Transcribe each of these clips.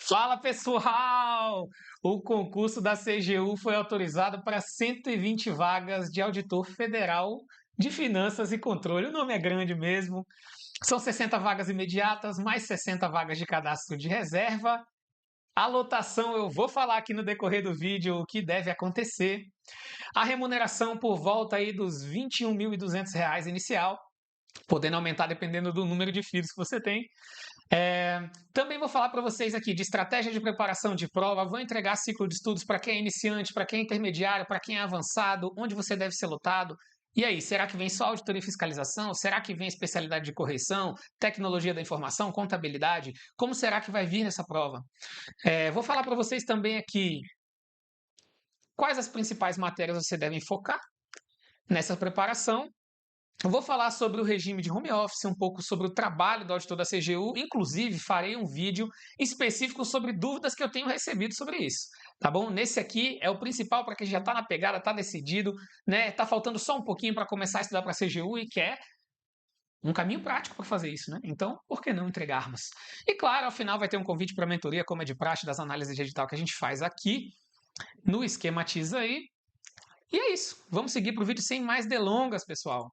Fala pessoal! O concurso da CGU foi autorizado para 120 vagas de auditor federal de finanças e controle. O nome é grande mesmo. São 60 vagas imediatas, mais 60 vagas de cadastro de reserva. A lotação eu vou falar aqui no decorrer do vídeo o que deve acontecer. A remuneração por volta aí dos R$ 21.200 inicial, podendo aumentar dependendo do número de filhos que você tem. Também vou falar para vocês aqui de estratégia de preparação de prova, vou entregar ciclo de estudos para quem é iniciante, para quem é intermediário, para quem é avançado, onde você deve ser lotado. E aí, será que vem só auditoria e fiscalização? Será que vem especialidade de correção, tecnologia da informação, contabilidade? Como será que vai vir nessa prova? Vou falar para vocês também aqui quais as principais matérias você deve focar nessa preparação. Eu vou falar sobre o regime de home office, um pouco sobre o trabalho do auditor da CGU, inclusive farei um vídeo específico sobre dúvidas que eu tenho recebido sobre isso, tá bom? Nesse aqui é o principal para quem já está na pegada, está decidido, né? Tá faltando só um pouquinho para começar a estudar para a CGU e quer um caminho prático para fazer isso, né? Então, por que não entregarmos? E claro, ao final vai ter um convite para a mentoria, como é de praxe das análises de edital que a gente faz aqui no Esquematiza aí. E é isso, vamos seguir para o vídeo sem mais delongas, pessoal.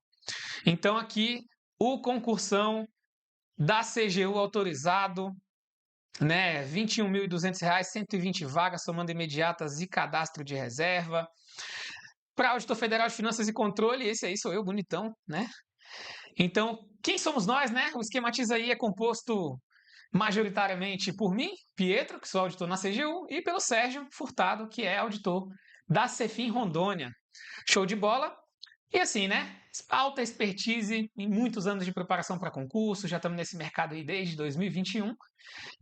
Então aqui o concursão da CGU autorizado, né? R$ 21.200, 120 vagas, somando imediatas e cadastro de reserva. Para Auditor Federal de Finanças e Controle, esse aí sou eu, bonitão, né? Então, quem somos nós, né? O Esquematiza aí é composto majoritariamente por mim, Pietro, que sou auditor na CGU, e pelo Sérgio Furtado, que é auditor da Cefim Rondônia. Show de bola? E assim, né? Alta expertise em muitos anos de preparação para concurso, já estamos nesse mercado aí desde 2021,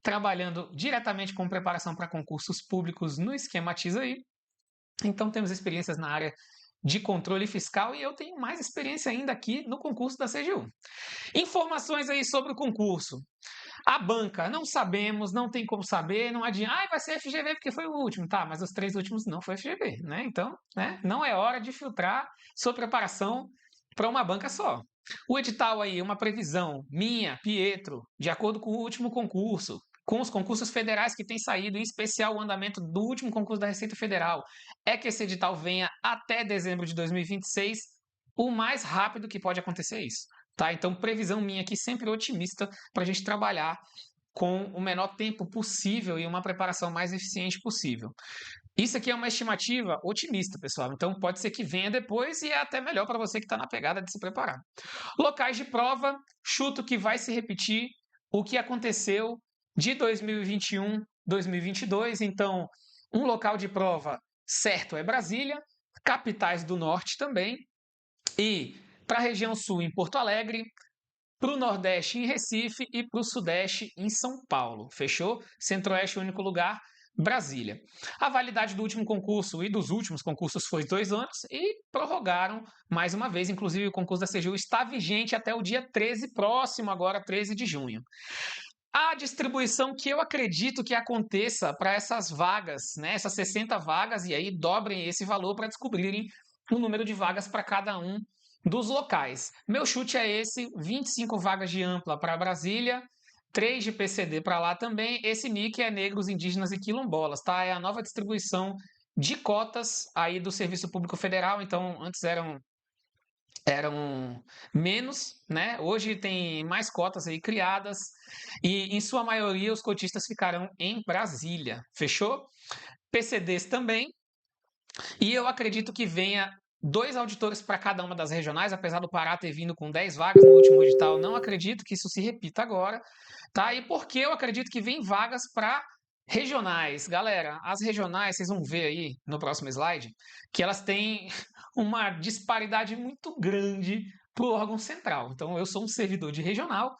trabalhando diretamente com preparação para concursos públicos no Esquematiza aí. Então temos experiências na área de controle fiscal e eu tenho mais experiência ainda aqui no concurso da CGU. Informações aí sobre o concurso. A banca, não sabemos, não tem como saber, não adianta. Vai ser FGV porque foi o último, tá? Mas os 3 últimos não foi FGV, né? Então, né? Não é hora de filtrar sua preparação para uma banca só. O edital aí, uma previsão minha, Pietro, de acordo com o último concurso, com os concursos federais que têm saído, em especial o andamento do último concurso da Receita Federal, é que esse edital venha até dezembro de 2026, o mais rápido que pode acontecer isso. Tá? Então, previsão minha aqui sempre otimista para a gente trabalhar com o menor tempo possível e uma preparação mais eficiente possível. Isso aqui é uma estimativa otimista, pessoal. Então, pode ser que venha depois e é até melhor para você que está na pegada de se preparar. Locais de prova, chuto que vai se repetir o que aconteceu de 2021, 2022. Então, um local de prova certo é Brasília, capitais do norte também, e para a região sul em Porto Alegre, para o Nordeste em Recife e para o Sudeste em São Paulo. Fechou? Centro-Oeste, único lugar, Brasília. A validade do último concurso e dos últimos concursos foi 2 anos e prorrogaram mais uma vez. Inclusive, o concurso da CGU está vigente até o dia 13 próximo, agora 13 de junho. A distribuição que eu acredito que aconteça para essas vagas, né, essas 60 vagas, e aí dobrem esse valor para descobrirem o número de vagas para cada um dos locais. Meu chute é esse: 25 vagas de ampla para Brasília, 3 de PCD para lá também. Esse NIC é negros, indígenas e quilombolas, tá? É a nova distribuição de cotas aí do Serviço Público Federal. Então, antes eram menos, né? Hoje tem mais cotas aí criadas e, em sua maioria, os cotistas ficarão em Brasília. Fechou? PCDs também. E eu acredito que venha 2 auditores para cada uma das regionais, apesar do Pará ter vindo com 10 vagas no último edital. Não acredito que isso se repita agora, tá? E porque eu acredito que vem vagas para regionais. Galera, as regionais, vocês vão ver aí no próximo slide, que elas têm uma disparidade muito grande para o órgão central. Então, eu sou um servidor de regional,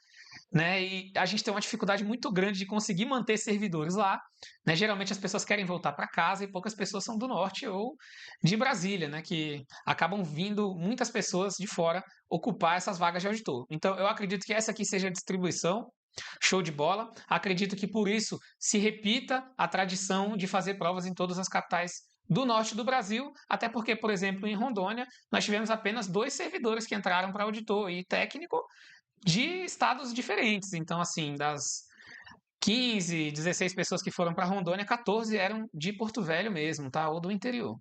né? E a gente tem uma dificuldade muito grande de conseguir manter servidores lá, né? Geralmente as pessoas querem voltar para casa e poucas pessoas são do norte ou de Brasília, né? Que acabam vindo muitas pessoas de fora ocupar essas vagas de auditor. Então, eu acredito que essa aqui seja a distribuição. Show de bola. Acredito que por isso se repita a tradição de fazer provas em todas as capitais do norte do Brasil, até porque, por exemplo, em Rondônia, nós tivemos apenas 2 servidores que entraram para auditor e técnico de estados diferentes. Então, assim, 15, 16 pessoas que foram para Rondônia, 14 eram de Porto Velho mesmo, tá? Ou do interior.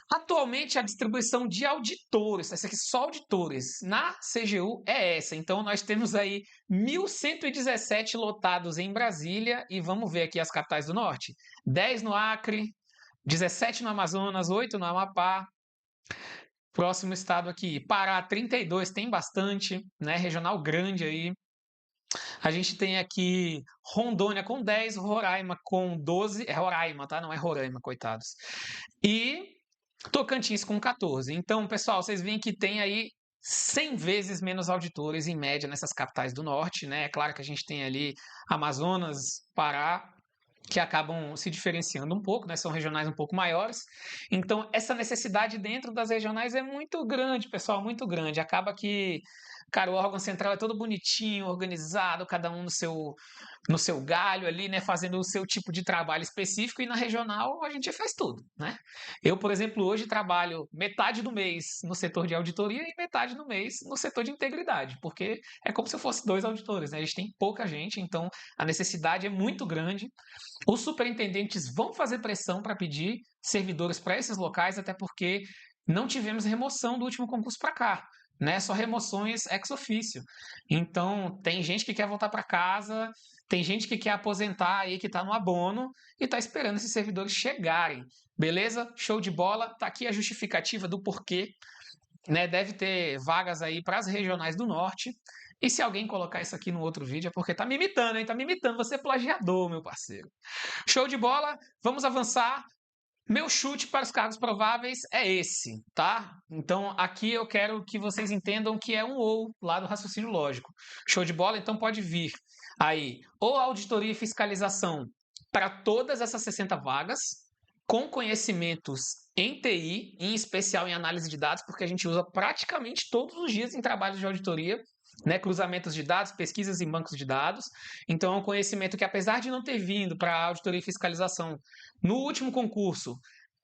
Atualmente, a distribuição de auditores, essa aqui só auditores, na CGU é essa. Então, nós temos aí 1.117 lotados em Brasília e vamos ver aqui as capitais do Norte. 10 no Acre, 17 no Amazonas, 8 no Amapá. Próximo estado aqui, Pará, 32, tem bastante, né? Regional grande aí. A gente tem aqui Rondônia com 10, Roraima com 12. É Roraima, tá? Não é Roraima, coitados. E Tocantins com 14. Então, pessoal, vocês veem que tem aí 100 vezes menos auditores em média nessas capitais do norte, né? É claro que a gente tem ali Amazonas, Pará, que acabam se diferenciando um pouco, né? São regionais um pouco maiores. Então, essa necessidade dentro das regionais é muito grande, pessoal, muito grande. Acaba que, cara, o órgão central é todo bonitinho, organizado, cada um no seu galho ali, né, fazendo o seu tipo de trabalho específico, e na regional a gente faz tudo, né? Eu, por exemplo, hoje trabalho metade do mês no setor de auditoria e metade do mês no setor de integridade, porque é como se eu fosse dois auditores, né? A gente tem pouca gente, então a necessidade é muito grande. Os superintendentes vão fazer pressão para pedir servidores para esses locais, até porque não tivemos remoção do último concurso para cá, né? Só remoções ex officio. Então, tem gente que quer voltar para casa, tem gente que quer aposentar aí, que está no abono e está esperando esses servidores chegarem. Beleza? Show de bola. Tá aqui a justificativa do porquê, né? Deve ter vagas aí para as regionais do norte. E se alguém colocar isso aqui no outro vídeo é porque tá me imitando, hein? Tá me imitando. Você é plagiador, meu parceiro. Show de bola. Vamos avançar. Meu chute para os cargos prováveis é esse, tá? Então aqui eu quero que vocês entendam que é um ou lá do raciocínio lógico. Show de bola? Então pode vir aí ou auditoria e fiscalização para todas essas 60 vagas, com conhecimentos em TI, em especial em análise de dados, porque a gente usa praticamente todos os dias em trabalhos de auditoria, né, cruzamentos de dados, pesquisas em bancos de dados. Então é um conhecimento que, apesar de não ter vindo para auditoria e fiscalização no último concurso,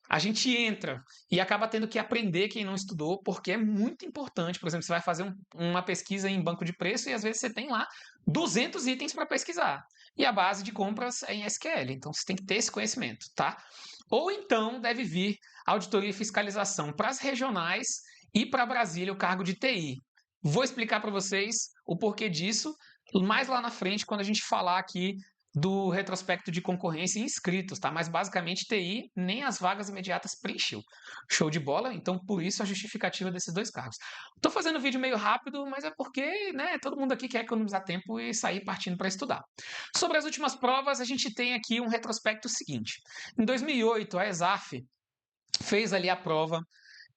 a gente entra e acaba tendo que aprender quem não estudou, porque é muito importante. Por exemplo, você vai fazer uma pesquisa em banco de preço e às vezes você tem lá 200 itens para pesquisar. E a base de compras é em SQL, então você tem que ter esse conhecimento, tá? Ou então deve vir auditoria e fiscalização para as regionais e para Brasília o cargo de TI. Vou explicar para vocês o porquê disso mais lá na frente, quando a gente falar aqui do retrospecto de concorrência e inscritos, tá? Mas basicamente TI nem as vagas imediatas preencheu. Show de bola? Então por isso a justificativa desses dois cargos. Tô fazendo vídeo meio rápido, mas é porque, né, todo mundo aqui quer economizar tempo e sair partindo para estudar. Sobre as últimas provas, a gente tem aqui um retrospecto seguinte. Em 2008, a ESAF fez ali a prova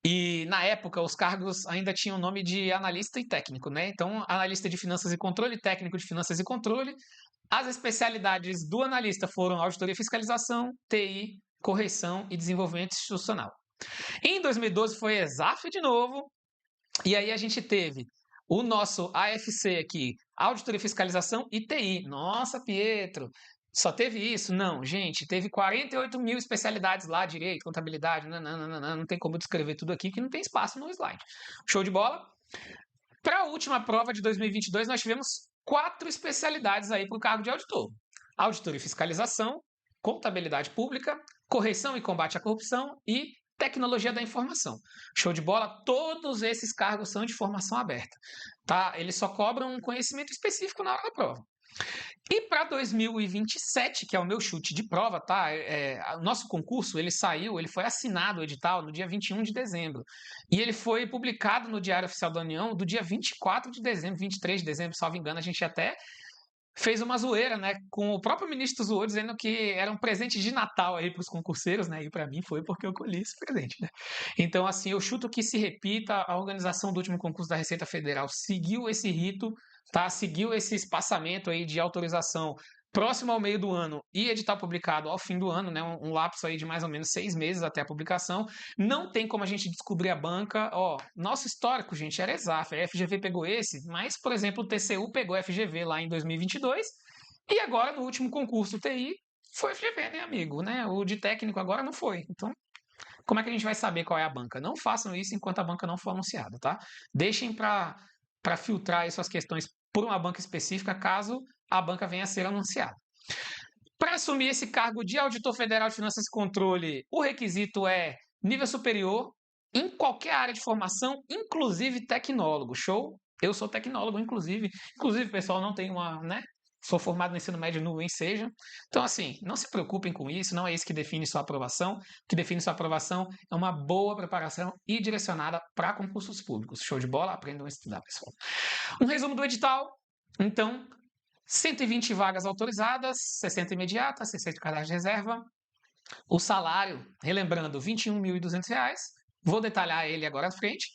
e na época os cargos ainda tinham o nome de analista e técnico, né? Então, analista de finanças e controle, técnico de finanças e controle. As especialidades do analista foram auditoria e fiscalização, TI, correção e desenvolvimento institucional. Em 2012 foi ESAF de novo, e aí a gente teve o nosso AFC aqui, auditoria e fiscalização e TI. Nossa, Pietro, só teve isso? Não, gente, teve 48 mil especialidades lá, direito, contabilidade, não tem como descrever tudo aqui que não tem espaço no slide. Show de bola? Para a última prova de 2022, nós tivemos 4 especialidades aí para o cargo de auditor. Auditoria e fiscalização, contabilidade pública, correção e combate à corrupção e tecnologia da informação. Show de bola? Todos esses cargos são de formação aberta, tá? Eles só cobram um conhecimento específico na hora da prova. E para 2027, que é o meu chute de prova, tá? O nosso concurso, ele foi assinado o edital no dia 21 de dezembro. E ele foi publicado no Diário Oficial da União do dia 24 de dezembro, 23 de dezembro, salvo engano. A gente até fez uma zoeira, né? Com o próprio ministro zoou, dizendo que era um presente de Natal aí para os concurseiros, né? E para mim foi porque eu colhi esse presente, né? Então, assim, eu chuto que se repita. A organização do último concurso da Receita Federal seguiu esse rito, tá? Seguiu esse espaçamento aí de autorização próximo ao meio do ano e edital publicado ao fim do ano, né? Um lapso aí de mais ou menos 6 meses até a publicação. Não tem como a gente descobrir a banca. Ó, nosso histórico, gente, era ESAF. A FGV pegou esse, mas, por exemplo, o TCU pegou a FGV lá em 2022 e agora no último concurso TI foi FGV, né, amigo? Né? O de técnico agora não foi. Então, como é que a gente vai saber qual é a banca? Não façam isso enquanto a banca não for anunciada, tá? Deixem para filtrar aí suas questões por uma banca específica, caso a banca venha a ser anunciada. Para assumir esse cargo de auditor federal de finanças e controle, o requisito é nível superior em qualquer área de formação, inclusive tecnólogo. Show? Eu sou tecnólogo, inclusive. Inclusive, pessoal, não tem uma, né? Sou formado no ensino médio no Enseja. Então, assim, não se preocupem com isso, não é isso que define sua aprovação. O que define sua aprovação é uma boa preparação e direcionada para concursos públicos. Show de bola? Aprendam a estudar, pessoal. Um resumo do edital. Então, 120 vagas autorizadas, 60 imediatas, 60 cadastro de reserva. O salário, relembrando, R$ 21.200. Vou detalhar ele agora à frente.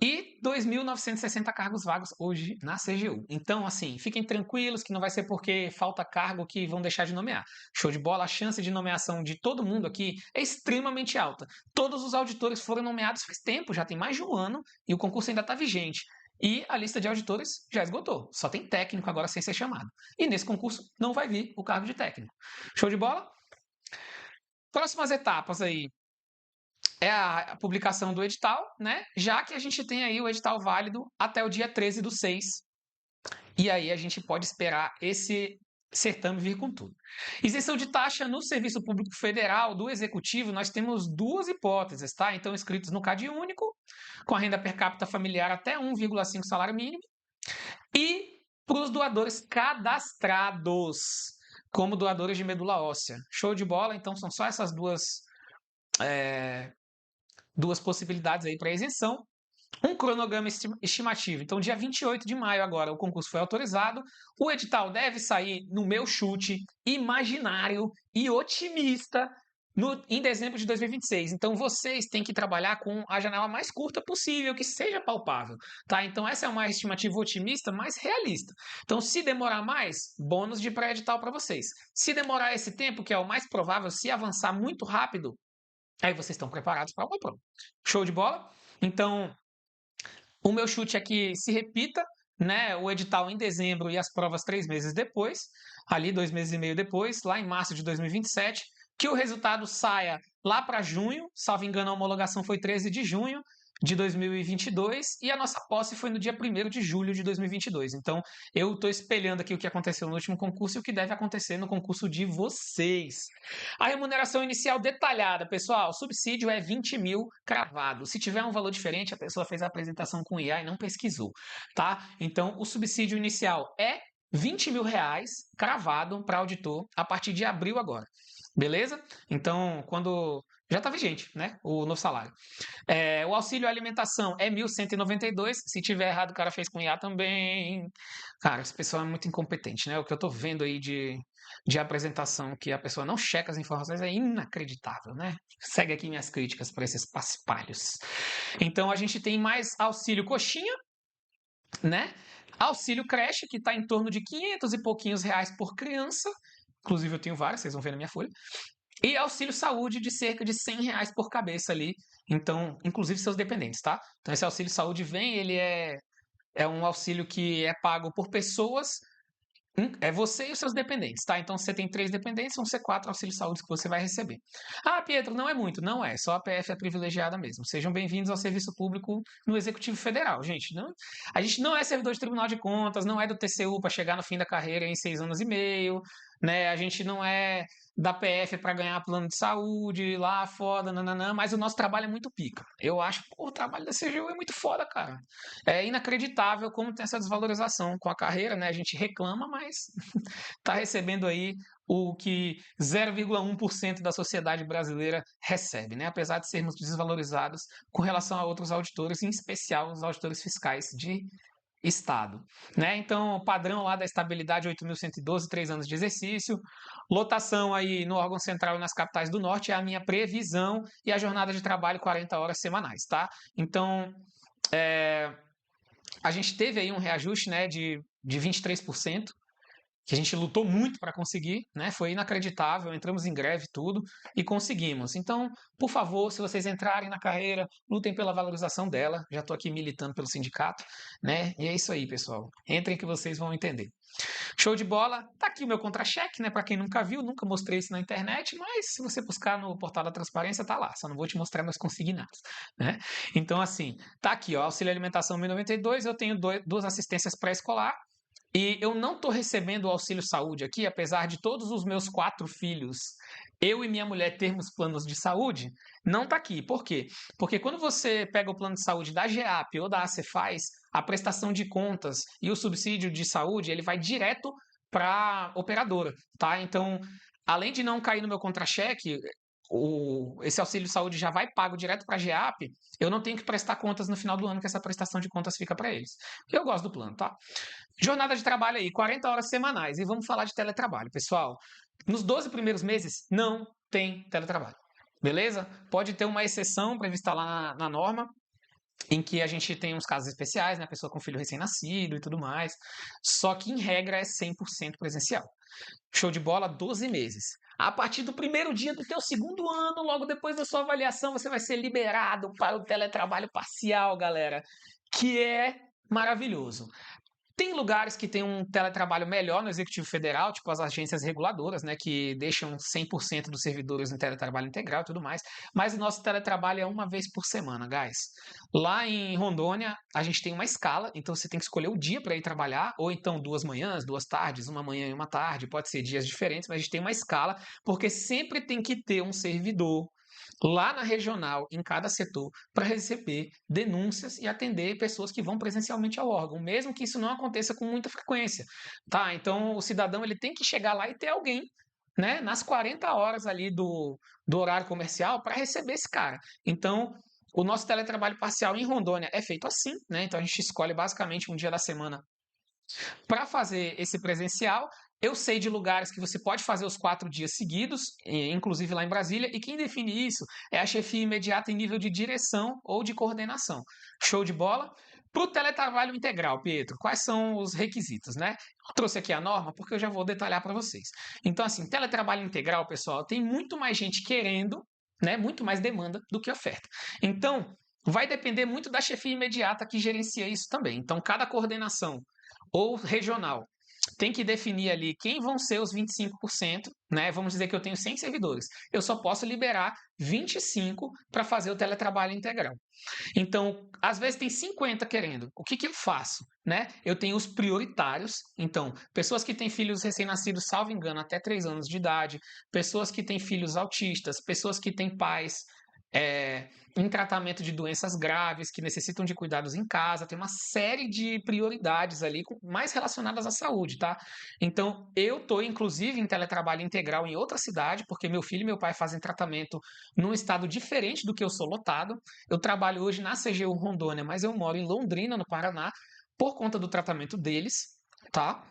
E 2.960 cargos vagos hoje na CGU. Então, assim, fiquem tranquilos que não vai ser porque falta cargo que vão deixar de nomear. Show de bola, a chance de nomeação de todo mundo aqui é extremamente alta. Todos os auditores foram nomeados faz tempo, já tem mais de um ano, e o concurso ainda está vigente. E a lista de auditores já esgotou. Só tem técnico agora sem ser chamado. E nesse concurso não vai vir o cargo de técnico. Show de bola? Próximas etapas aí é a publicação do edital, né? Já que a gente tem aí o edital válido até o dia 13/6. E aí a gente pode esperar esse certame vir com tudo. Isenção de taxa no Serviço Público Federal do Executivo, nós temos duas hipóteses, tá? Então, inscritos no CAD único, com a renda per capita familiar até 1,5 salário mínimo, e para os doadores cadastrados, como doadores de medula óssea. Show de bola? Então, são só essas duas possibilidades aí para isenção. Um cronograma estimativo. Então, dia 28 de maio agora, o concurso foi autorizado. O edital deve sair, no meu chute, imaginário e otimista, em dezembro de 2026. Então, vocês têm que trabalhar com a janela mais curta possível, que seja palpável, tá? Então, essa é uma estimativa otimista, mas realista. Então, se demorar mais, bônus de pré-edital para vocês. Se demorar esse tempo, que é o mais provável, se avançar muito rápido, aí vocês estão preparados para uma prova. Show de bola? Então, o meu chute é que se repita, né, o edital em dezembro e as provas 3 meses depois, ali 2 meses e meio depois, lá em março de 2027, que o resultado saia lá para junho, salvo engano a homologação foi 13 de junho de 2022 e a nossa posse foi no dia 1º de julho de 2022. Então, eu estou espelhando aqui o que aconteceu no último concurso e o que deve acontecer no concurso de vocês. A remuneração inicial detalhada, pessoal, o subsídio é 20 mil cravado. Se tiver um valor diferente, a pessoa fez a apresentação com IA e não pesquisou, tá? Então, o subsídio inicial é 20 mil reais cravado para auditor a partir de abril agora. Beleza? Então, quando já está vigente, né? O novo salário. O auxílio alimentação é 1.192. Se tiver errado, o cara fez com IA também. Cara, esse pessoal é muito incompetente, né? O que eu tô vendo aí de apresentação, que a pessoa não checa as informações, é inacreditável, né? Segue aqui minhas críticas para esses paspalhos. Então, a gente tem mais auxílio coxinha, né? Auxílio creche, que está em torno de 500 e pouquinhos reais por criança. Inclusive, eu tenho vários, vocês vão ver na minha folha. E auxílio saúde de cerca de 100 reais por cabeça ali. Então, inclusive seus dependentes, tá? Então, esse auxílio saúde ele é um auxílio que é pago por pessoas, é você e os seus dependentes, tá? Então, se você tem 3 dependentes, vão ser 4 auxílios saúde que você vai receber. Ah, Pietro, não é muito. Não é, só a PF é privilegiada mesmo. Sejam bem-vindos ao serviço público no Executivo Federal, gente. Não, a gente não é servidor de Tribunal de Contas, não é do TCU para chegar no fim da carreira em 6 anos e meio, né? A gente não é da PF para ganhar plano de saúde lá foda, nananã, mas o nosso trabalho é muito pica. Eu acho, pô, o trabalho da CGU é muito foda, cara. É inacreditável como tem essa desvalorização com a carreira, né? A gente reclama, mas tá recebendo aí o que 0,1% da sociedade brasileira recebe, né? Apesar de sermos desvalorizados com relação a outros auditores, em especial os auditores fiscais de Estado, né? Então, o padrão lá da estabilidade 8.112, 3 anos de exercício, lotação aí no órgão central e nas capitais do Norte é a minha previsão e a jornada de trabalho 40 horas semanais, tá? Então, a gente teve aí um reajuste, né, de 23%, que a gente lutou muito para conseguir, né? Foi inacreditável, entramos em greve tudo e conseguimos. Então, por favor, se vocês entrarem na carreira, lutem pela valorização dela. Já estou aqui militando pelo sindicato, né? E é isso aí, pessoal. Entrem que vocês vão entender. Show de bola. Tá aqui o meu contra-cheque, né? Para quem nunca viu, nunca mostrei isso na internet, mas se você buscar no portal da transparência, tá lá. Só não vou te mostrar meus consignados, né? Então, assim, tá aqui, ó, auxílio alimentação 1.092, eu tenho duas assistências pré-escolar, E eu não estou recebendo o auxílio saúde aqui, apesar de todos os meus 4 filhos, eu e minha mulher termos planos de saúde, não está aqui. Por quê? Porque quando você pega o plano de saúde da GEAP ou da Acefaz, a prestação de contas e o subsídio de saúde, ele vai direto para a operadora, tá? Então, além de não cair no meu contra-cheque, esse auxílio saúde já vai pago direto para a GEAP, eu não tenho que prestar contas no final do ano, que essa prestação de contas fica para eles. Eu gosto do plano, tá? Jornada de trabalho aí, 40 horas semanais. E vamos falar de teletrabalho, pessoal. Nos 12 primeiros meses, não tem teletrabalho. Beleza? Pode ter uma exceção prevista lá na norma, em que a gente tem uns casos especiais, né? Pessoa com filho recém-nascido e tudo mais. Só que, em regra, é 100% presencial. Show de bola, 12 meses. A partir do primeiro dia do teu segundo ano, logo depois da sua avaliação, você vai ser liberado para o teletrabalho parcial, galera, que é maravilhoso. Tem lugares que tem um teletrabalho melhor no Executivo Federal, tipo as agências reguladoras, né, que deixam 100% dos servidores no teletrabalho integral e tudo mais, mas o nosso teletrabalho é uma vez por semana, guys. Lá em Rondônia, a gente tem uma escala, então você tem que escolher o dia para ir trabalhar, ou então 2 manhãs, 2 tardes, uma manhã e uma tarde, pode ser dias diferentes, mas a gente tem uma escala, porque sempre tem que ter um servidor lá na regional, em cada setor, para receber denúncias e atender pessoas que vão presencialmente ao órgão, mesmo que isso não aconteça com muita frequência, tá? Então, o cidadão ele tem que chegar lá e ter alguém, né, nas 40 horas ali do horário comercial para receber esse cara. Então, o nosso teletrabalho parcial em Rondônia é feito assim, né? Então, a gente escolhe basicamente um dia da semana para fazer esse presencial. Eu sei de lugares que você pode fazer os 4 dias seguidos, inclusive lá em Brasília, e quem define isso é a chefia imediata em nível de direção ou de coordenação. Show de bola? Para o teletrabalho integral, Pedro, quais são os requisitos, né? Eu trouxe aqui a norma porque eu já vou detalhar para vocês. Então, assim, teletrabalho integral, pessoal, tem muito mais gente querendo, né? Muito mais demanda do que oferta. Então, vai depender muito da chefia imediata que gerencia isso também. Então, cada coordenação ou regional tem que definir ali quem vão ser os 25%, né? Vamos dizer que eu tenho 100 servidores. Eu só posso liberar 25 para fazer o teletrabalho integral. Então, às vezes tem 50 querendo. O que eu faço? Né? Eu tenho os prioritários. Então, pessoas que têm filhos recém-nascidos, salvo engano, até 3 anos de idade, pessoas que têm filhos autistas, pessoas que têm pais em tratamento de doenças graves, que necessitam de cuidados em casa, tem uma série de prioridades ali mais relacionadas à saúde, tá? Então, eu estou, inclusive, em teletrabalho integral em outra cidade, porque meu filho e meu pai fazem tratamento num estado diferente do que eu sou lotado. Eu trabalho hoje na CGU Rondônia, mas eu moro em Londrina, no Paraná, por conta do tratamento deles, tá?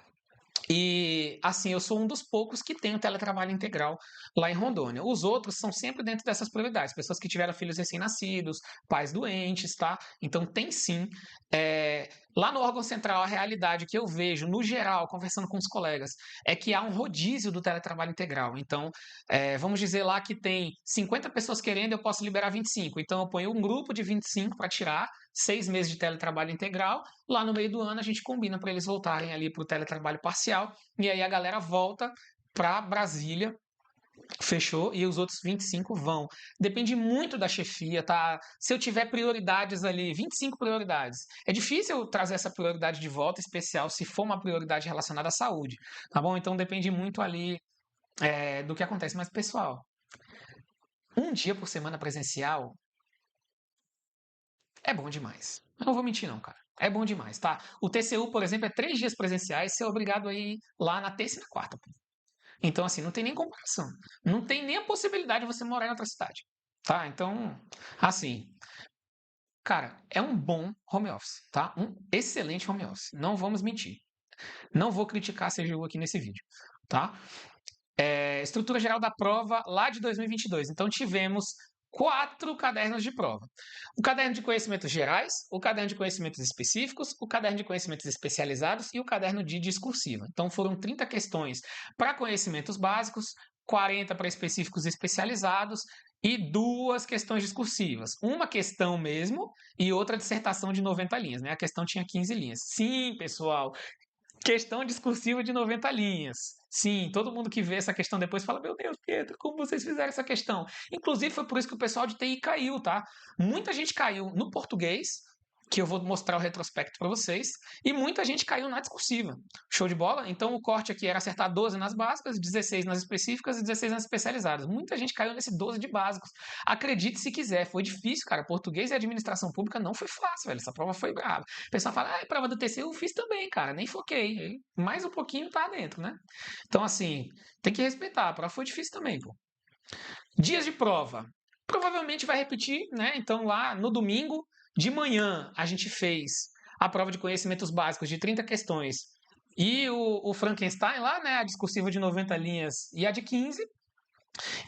E assim, eu sou um dos poucos que tem o teletrabalho integral lá em Rondônia. Os outros são sempre dentro dessas prioridades, pessoas que tiveram filhos recém-nascidos, pais doentes, tá? Então tem sim. Lá no órgão central, a realidade que eu vejo, no geral, conversando com os colegas, é que há um rodízio do teletrabalho integral. Então, vamos dizer lá que tem 50 pessoas querendo, eu posso liberar 25. Então, eu ponho um grupo de 25 para tirar 6 meses de teletrabalho integral. Lá no meio do ano, a gente combina para eles voltarem ali para o teletrabalho parcial. E aí a galera volta para Brasília. Fechou? E os outros 25 vão. Depende muito da chefia, tá? Se eu tiver prioridades ali, 25 prioridades, é difícil eu trazer essa prioridade de volta, especial se for uma prioridade relacionada à saúde, tá bom? Então depende muito ali do que acontece. Mas, pessoal, um dia por semana presencial é bom demais. Eu não vou mentir, não, cara. É bom demais, tá? O TCU, por exemplo, é 3 dias presenciais, você é obrigado a ir lá na terça e na quarta. Então, assim, não tem nem comparação. Não tem nem a possibilidade de você morar em outra cidade. Tá? Então, assim, cara, é um bom home office, tá? Um excelente home office. Não vamos mentir. Não vou criticar a CGU aqui nesse vídeo, tá? Estrutura geral da prova lá de 2022. Então, tivemos 4 cadernos de prova. O caderno de conhecimentos gerais, o caderno de conhecimentos específicos, o caderno de conhecimentos especializados e o caderno de discursiva. Então, foram 30 questões para conhecimentos básicos, 40 para específicos e especializados e 2 questões discursivas. Uma questão mesmo e outra dissertação de 90 linhas, né? A questão tinha 15 linhas. Sim, pessoal, questão discursiva de 90 linhas. Sim, todo mundo que vê essa questão depois fala: Meu Deus, Pedro, como vocês fizeram essa questão? Inclusive, foi por isso que o pessoal de TI caiu, tá? Muita gente caiu no português, que eu vou mostrar o retrospecto para vocês, e muita gente caiu na discursiva. Show de bola? Então o corte aqui era acertar 12 nas básicas, 16 nas específicas e 16 nas especializadas. Muita gente caiu nesse 12 de básicos. Acredite se quiser, foi difícil, cara. Português e administração pública não foi fácil, velho. Essa prova foi brava. O pessoal fala, ah, prova do TCU eu fiz também, cara. Nem foquei. Mais um pouquinho tá dentro, né? Então, assim, tem que respeitar. A prova foi difícil também, pô. Dias de prova. Provavelmente vai repetir, né? Então, lá no domingo, de manhã, a gente fez a prova de conhecimentos básicos de 30 questões e o Frankenstein lá, né? A discursiva de 90 linhas e a de 15.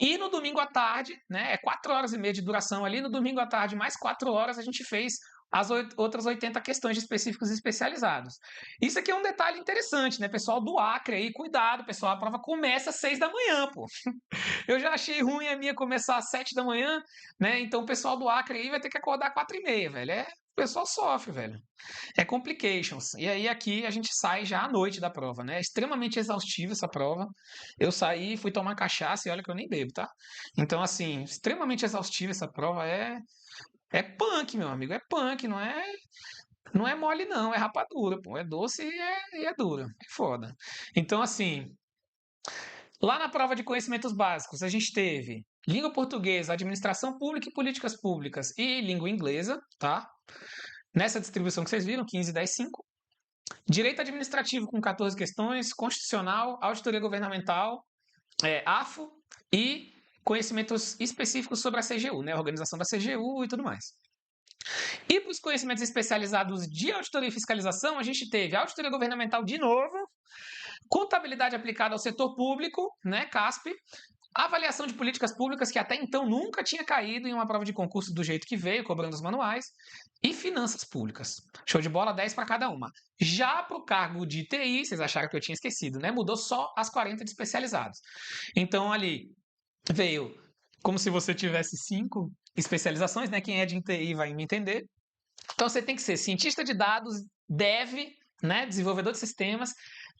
E no domingo à tarde, né? É 4 horas e meia de duração ali. No domingo à tarde, mais 4 horas, a gente fez as outras 80 questões de específicos e especializados. Isso aqui é um detalhe interessante, né? Pessoal do Acre aí, cuidado, pessoal. A prova começa às 6 da manhã, pô. Eu já achei ruim a minha começar às 7 da manhã, né? Então o pessoal do Acre aí vai ter que acordar às 4 e meia, velho. O pessoal sofre, velho. É complications. E aí aqui a gente sai já à noite da prova, né? É extremamente exaustiva essa prova. Eu saí, fui tomar cachaça e olha que eu nem bebo, tá? Então, assim, extremamente exaustiva essa prova. É punk, meu amigo. É punk, não é mole, não. É rapadura, pô. É doce e é dura. É foda. Então, assim, lá na prova de conhecimentos básicos, a gente teve língua portuguesa, administração pública e políticas públicas e língua inglesa, tá? Nessa distribuição que vocês viram, 15, 10, 5. Direito administrativo com 14 questões, constitucional, auditoria governamental, AFO e conhecimentos específicos sobre a CGU, né? A organização da CGU e tudo mais. E para os conhecimentos especializados de auditoria e fiscalização, a gente teve auditoria governamental de novo, contabilidade aplicada ao setor público, né, CASP, avaliação de políticas públicas, que até então nunca tinha caído em uma prova de concurso do jeito que veio, cobrando os manuais, e finanças públicas. Show de bola, 10 para cada uma. Já para o cargo de TI, vocês acharam que eu tinha esquecido, né? Mudou só as 40 de especializados. Então ali veio como se você tivesse 5 especializações, né? Quem é de TI vai me entender. Então você tem que ser cientista de dados, dev, né? Desenvolvedor de sistemas,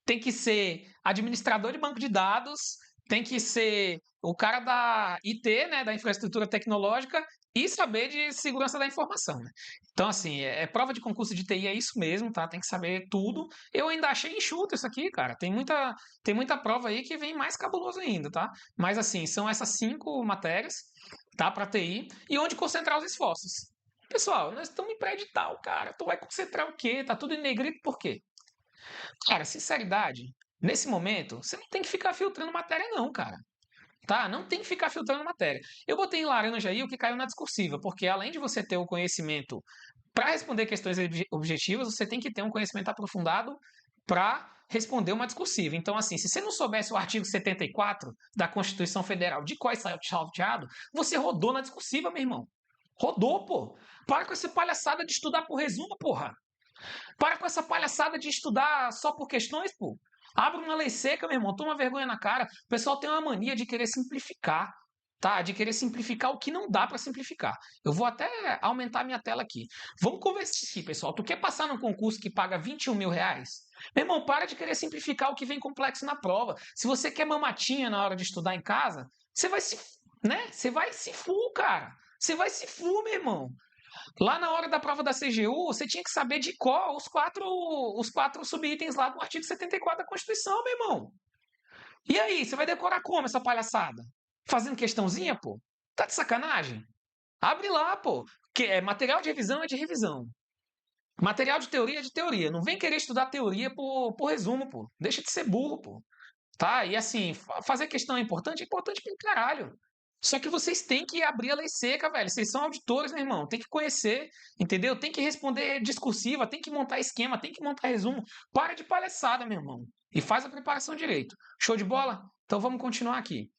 tem que ser administrador de banco de dados, tem que ser o cara da IT, né, da infraestrutura tecnológica, e saber de segurança da informação, né? Então, assim, prova de concurso de TI é isso mesmo, tá? Tem que saber tudo. Eu ainda achei enxuto isso aqui, cara. Tem muita prova aí que vem mais cabuloso ainda, tá? Mas, assim, são essas 5 matérias, tá? Para TI, e onde concentrar os esforços. Pessoal, nós estamos em pré-edital, cara. Tu vai concentrar o quê? Tá tudo em negrito por quê? Cara, sinceridade, nesse momento, você não tem que ficar filtrando matéria, não, cara. Tá? Não tem que ficar filtrando matéria. Eu botei em laranja aí o que caiu na discursiva, porque além de você ter o conhecimento para responder questões objetivas, você tem que ter um conhecimento aprofundado para responder uma discursiva. Então, assim, se você não soubesse o artigo 74 da Constituição Federal de qual saiu salteado, você rodou na discursiva, meu irmão. Rodou, pô. Para com essa palhaçada de estudar por resumo, porra. Para com essa palhaçada de estudar só por questões, pô. Abre uma lei seca, meu irmão. Toma vergonha na cara. O pessoal tem uma mania de querer simplificar, tá? De querer simplificar o que não dá para simplificar. Eu vou até aumentar minha tela aqui. Vamos conversar aqui, pessoal. Tu quer passar num concurso que paga 21 mil reais? Meu irmão, para de querer simplificar o que vem complexo na prova. Se você quer mamatinha na hora de estudar em casa, você vai se, né? Você vai se full, cara. Você vai se full, meu irmão. Lá na hora da prova da CGU, você tinha que saber de qual os quatro subitens lá do artigo 74 da Constituição, meu irmão. E aí, você vai decorar como essa palhaçada? Fazendo questãozinha, pô? Tá de sacanagem? Abre lá, pô. Material de revisão é de revisão. Material de teoria é de teoria. Não vem querer estudar teoria por resumo, pô. Deixa de ser burro, pô. Tá? E assim, fazer questão é importante pra caralho. Só que vocês têm que abrir a lei seca, velho. Vocês são auditores, meu irmão. Tem que conhecer, entendeu? Tem que responder discursiva, tem que montar esquema, tem que montar resumo. Para de palhaçada, meu irmão. E faz a preparação direito. Show de bola? Então vamos continuar aqui.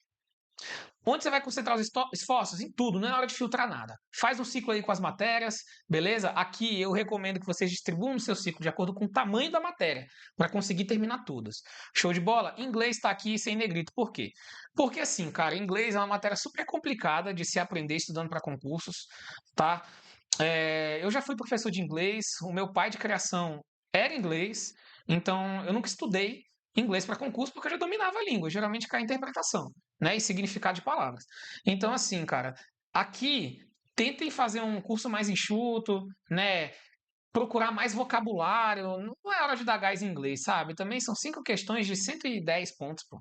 Onde você vai concentrar os esforços? Em tudo, não é hora de filtrar nada. Faz um ciclo aí com as matérias, beleza? Aqui eu recomendo que vocês distribuam o seu ciclo de acordo com o tamanho da matéria, para conseguir terminar todas. Show de bola? Inglês está aqui sem negrito. Por quê? Porque assim, cara, inglês é uma matéria super complicada de se aprender estudando para concursos, tá? Eu já fui professor de inglês, o meu pai de criação era inglês, então eu nunca estudei inglês para concurso porque eu já dominava a língua, geralmente cai a interpretação, né, e significado de palavras. Então, assim, cara, aqui tentem fazer um curso mais enxuto, né, procurar mais vocabulário, não é hora de dar gás em inglês, sabe? Também são 5 questões de 110 pontos, pô.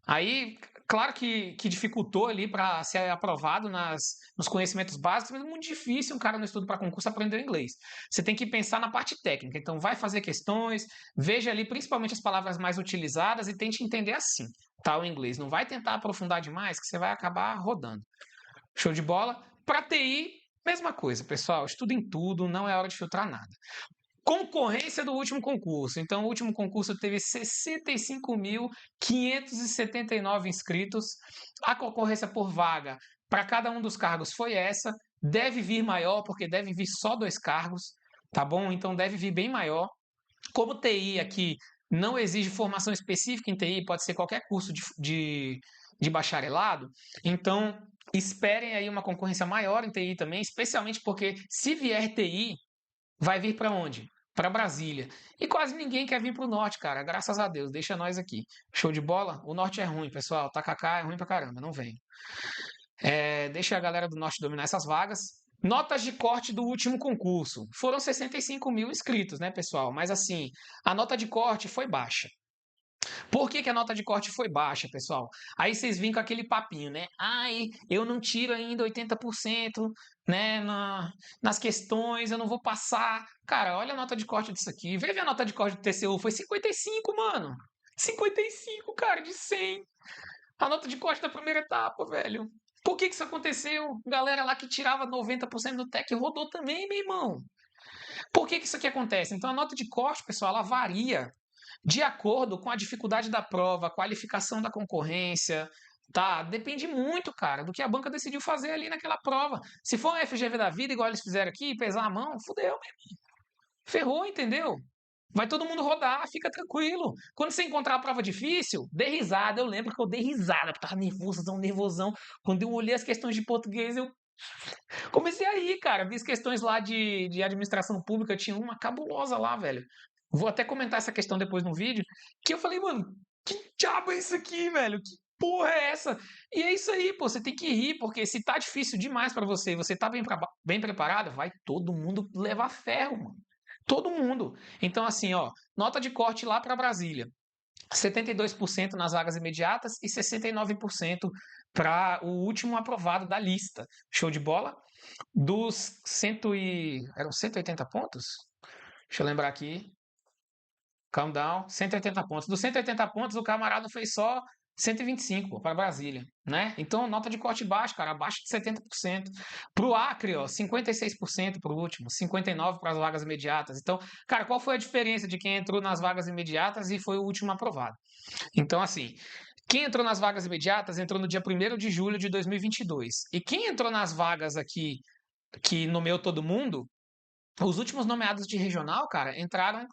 Aí, claro que dificultou ali para ser aprovado nos conhecimentos básicos, mas é muito difícil um cara no estudo para concurso aprender inglês. Você tem que pensar na parte técnica. Então, vai fazer questões, veja ali principalmente as palavras mais utilizadas e tente entender assim, tá? O inglês. Não vai tentar aprofundar demais, que você vai acabar rodando. Show de bola? Para TI, mesma coisa, pessoal. Estudem tudo, não é hora de filtrar nada. Concorrência do último concurso. Então, o último concurso teve 65.579 inscritos. A concorrência por vaga para cada um dos cargos foi essa. Deve vir maior, porque deve vir só 2 cargos, tá bom? Então, deve vir bem maior. Como TI aqui não exige formação específica em TI, pode ser qualquer curso de bacharelado, então esperem aí uma concorrência maior em TI também, especialmente porque se vier TI, vai vir para onde? Para Brasília. E quase ninguém quer vir para o norte, cara. Graças a Deus. Deixa nós aqui. Show de bola? O norte é ruim, pessoal. Tacacá é ruim pra caramba. Não vem. Deixa a galera do norte dominar essas vagas. Notas de corte do último concurso. Foram 65 mil inscritos, né, pessoal? Mas assim, a nota de corte foi baixa. Por que a nota de corte foi baixa, pessoal? Aí vocês vêm com aquele papinho, né? Ai, eu não tiro ainda 80%, né, nas questões, eu não vou passar. Cara, olha a nota de corte disso aqui. Vê a nota de corte do TCU, foi 55, mano. 55, cara, de 100. A nota de corte da primeira etapa, velho. Por que isso aconteceu? Galera lá que tirava 90% do TEC rodou também, meu irmão. Por que isso aqui acontece? Então a nota de corte, pessoal, ela varia de acordo com a dificuldade da prova, a qualificação da concorrência, tá? Depende muito, cara, do que a banca decidiu fazer ali naquela prova. Se for um FGV da vida, igual eles fizeram aqui, pesar a mão, fudeu, ferrou, entendeu? Vai todo mundo rodar, fica tranquilo. Quando você encontrar a prova difícil, dê risada. Eu lembro que eu dei risada, porque tava nervosão, nervosão. Quando eu olhei as questões de português, eu comecei a rir, cara. Vi as questões lá de administração pública, tinha uma cabulosa lá, velho. Vou até comentar essa questão depois no vídeo, que eu falei, mano, que diabo é isso aqui, velho? Que porra é essa? E é isso aí, pô, você tem que rir, porque se tá difícil demais pra você e você tá bem preparado, vai todo mundo levar ferro, mano. Todo mundo. Então, assim, ó, nota de corte lá para Brasília. 72% nas vagas imediatas e 69% para o último aprovado da lista. Show de bola? Dos eram 180 pontos? Deixa eu lembrar aqui. Calm down. 180 pontos. Dos 180 pontos, o camarada fez só 125 para Brasília, né? Então, nota de corte baixo, cara, abaixo de 70%. Para o Acre, ó, 56% para o último, 59% para as vagas imediatas. Então, cara, qual foi a diferença de quem entrou nas vagas imediatas e foi o último aprovado? Então, assim, quem entrou nas vagas imediatas entrou no dia 1º de julho de 2022. E quem entrou nas vagas aqui, que nomeou todo mundo, os últimos nomeados de regional, cara, entraram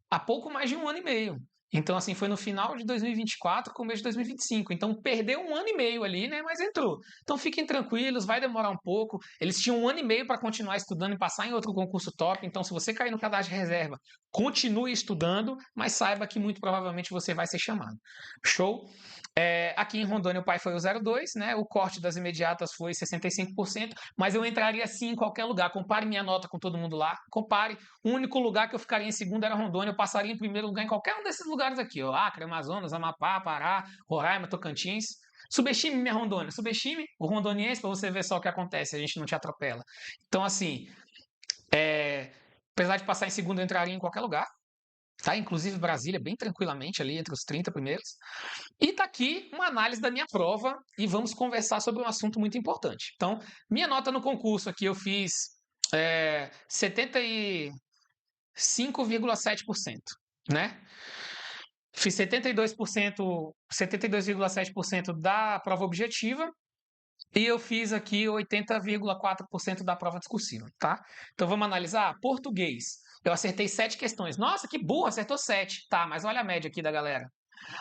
há pouco mais de 1 ano e meio. Então, assim, foi no final de 2024, começo de 2025. Então, perdeu 1 ano e meio ali, né? Mas entrou. Então, fiquem tranquilos, vai demorar um pouco. Eles tinham 1 ano e meio para continuar estudando e passar em outro concurso top. Então, se você cair no cadastro de reserva, continue estudando, mas saiba que muito provavelmente você vai ser chamado. Show? Aqui em Rondônia, o pai foi o 02, né? O corte das imediatas foi 65%, mas eu entraria sim em qualquer lugar. Compare minha nota com todo mundo lá. Compare. O único lugar que eu ficaria em segundo era Rondônia. Eu passaria em primeiro lugar em qualquer um desses lugares aqui, ó. Acre, Amazonas, Amapá, Pará, Roraima, Tocantins. Subestime minha Rondônia. Subestime o rondoniense para você ver só o que acontece. A gente não te atropela. Então, assim, apesar de passar em segundo, eu entraria em qualquer lugar. Tá? Inclusive Brasília, bem tranquilamente ali entre os 30 primeiros. E tá aqui uma análise da minha prova e vamos conversar sobre um assunto muito importante. Então, minha nota no concurso aqui eu fiz 75,7%, né? Fiz 72,7% da prova objetiva e eu fiz aqui 80,4% da prova discursiva, tá? Então vamos analisar português. Eu acertei 7 questões. Nossa, que burro, acertou 7. Tá, mas olha a média aqui da galera.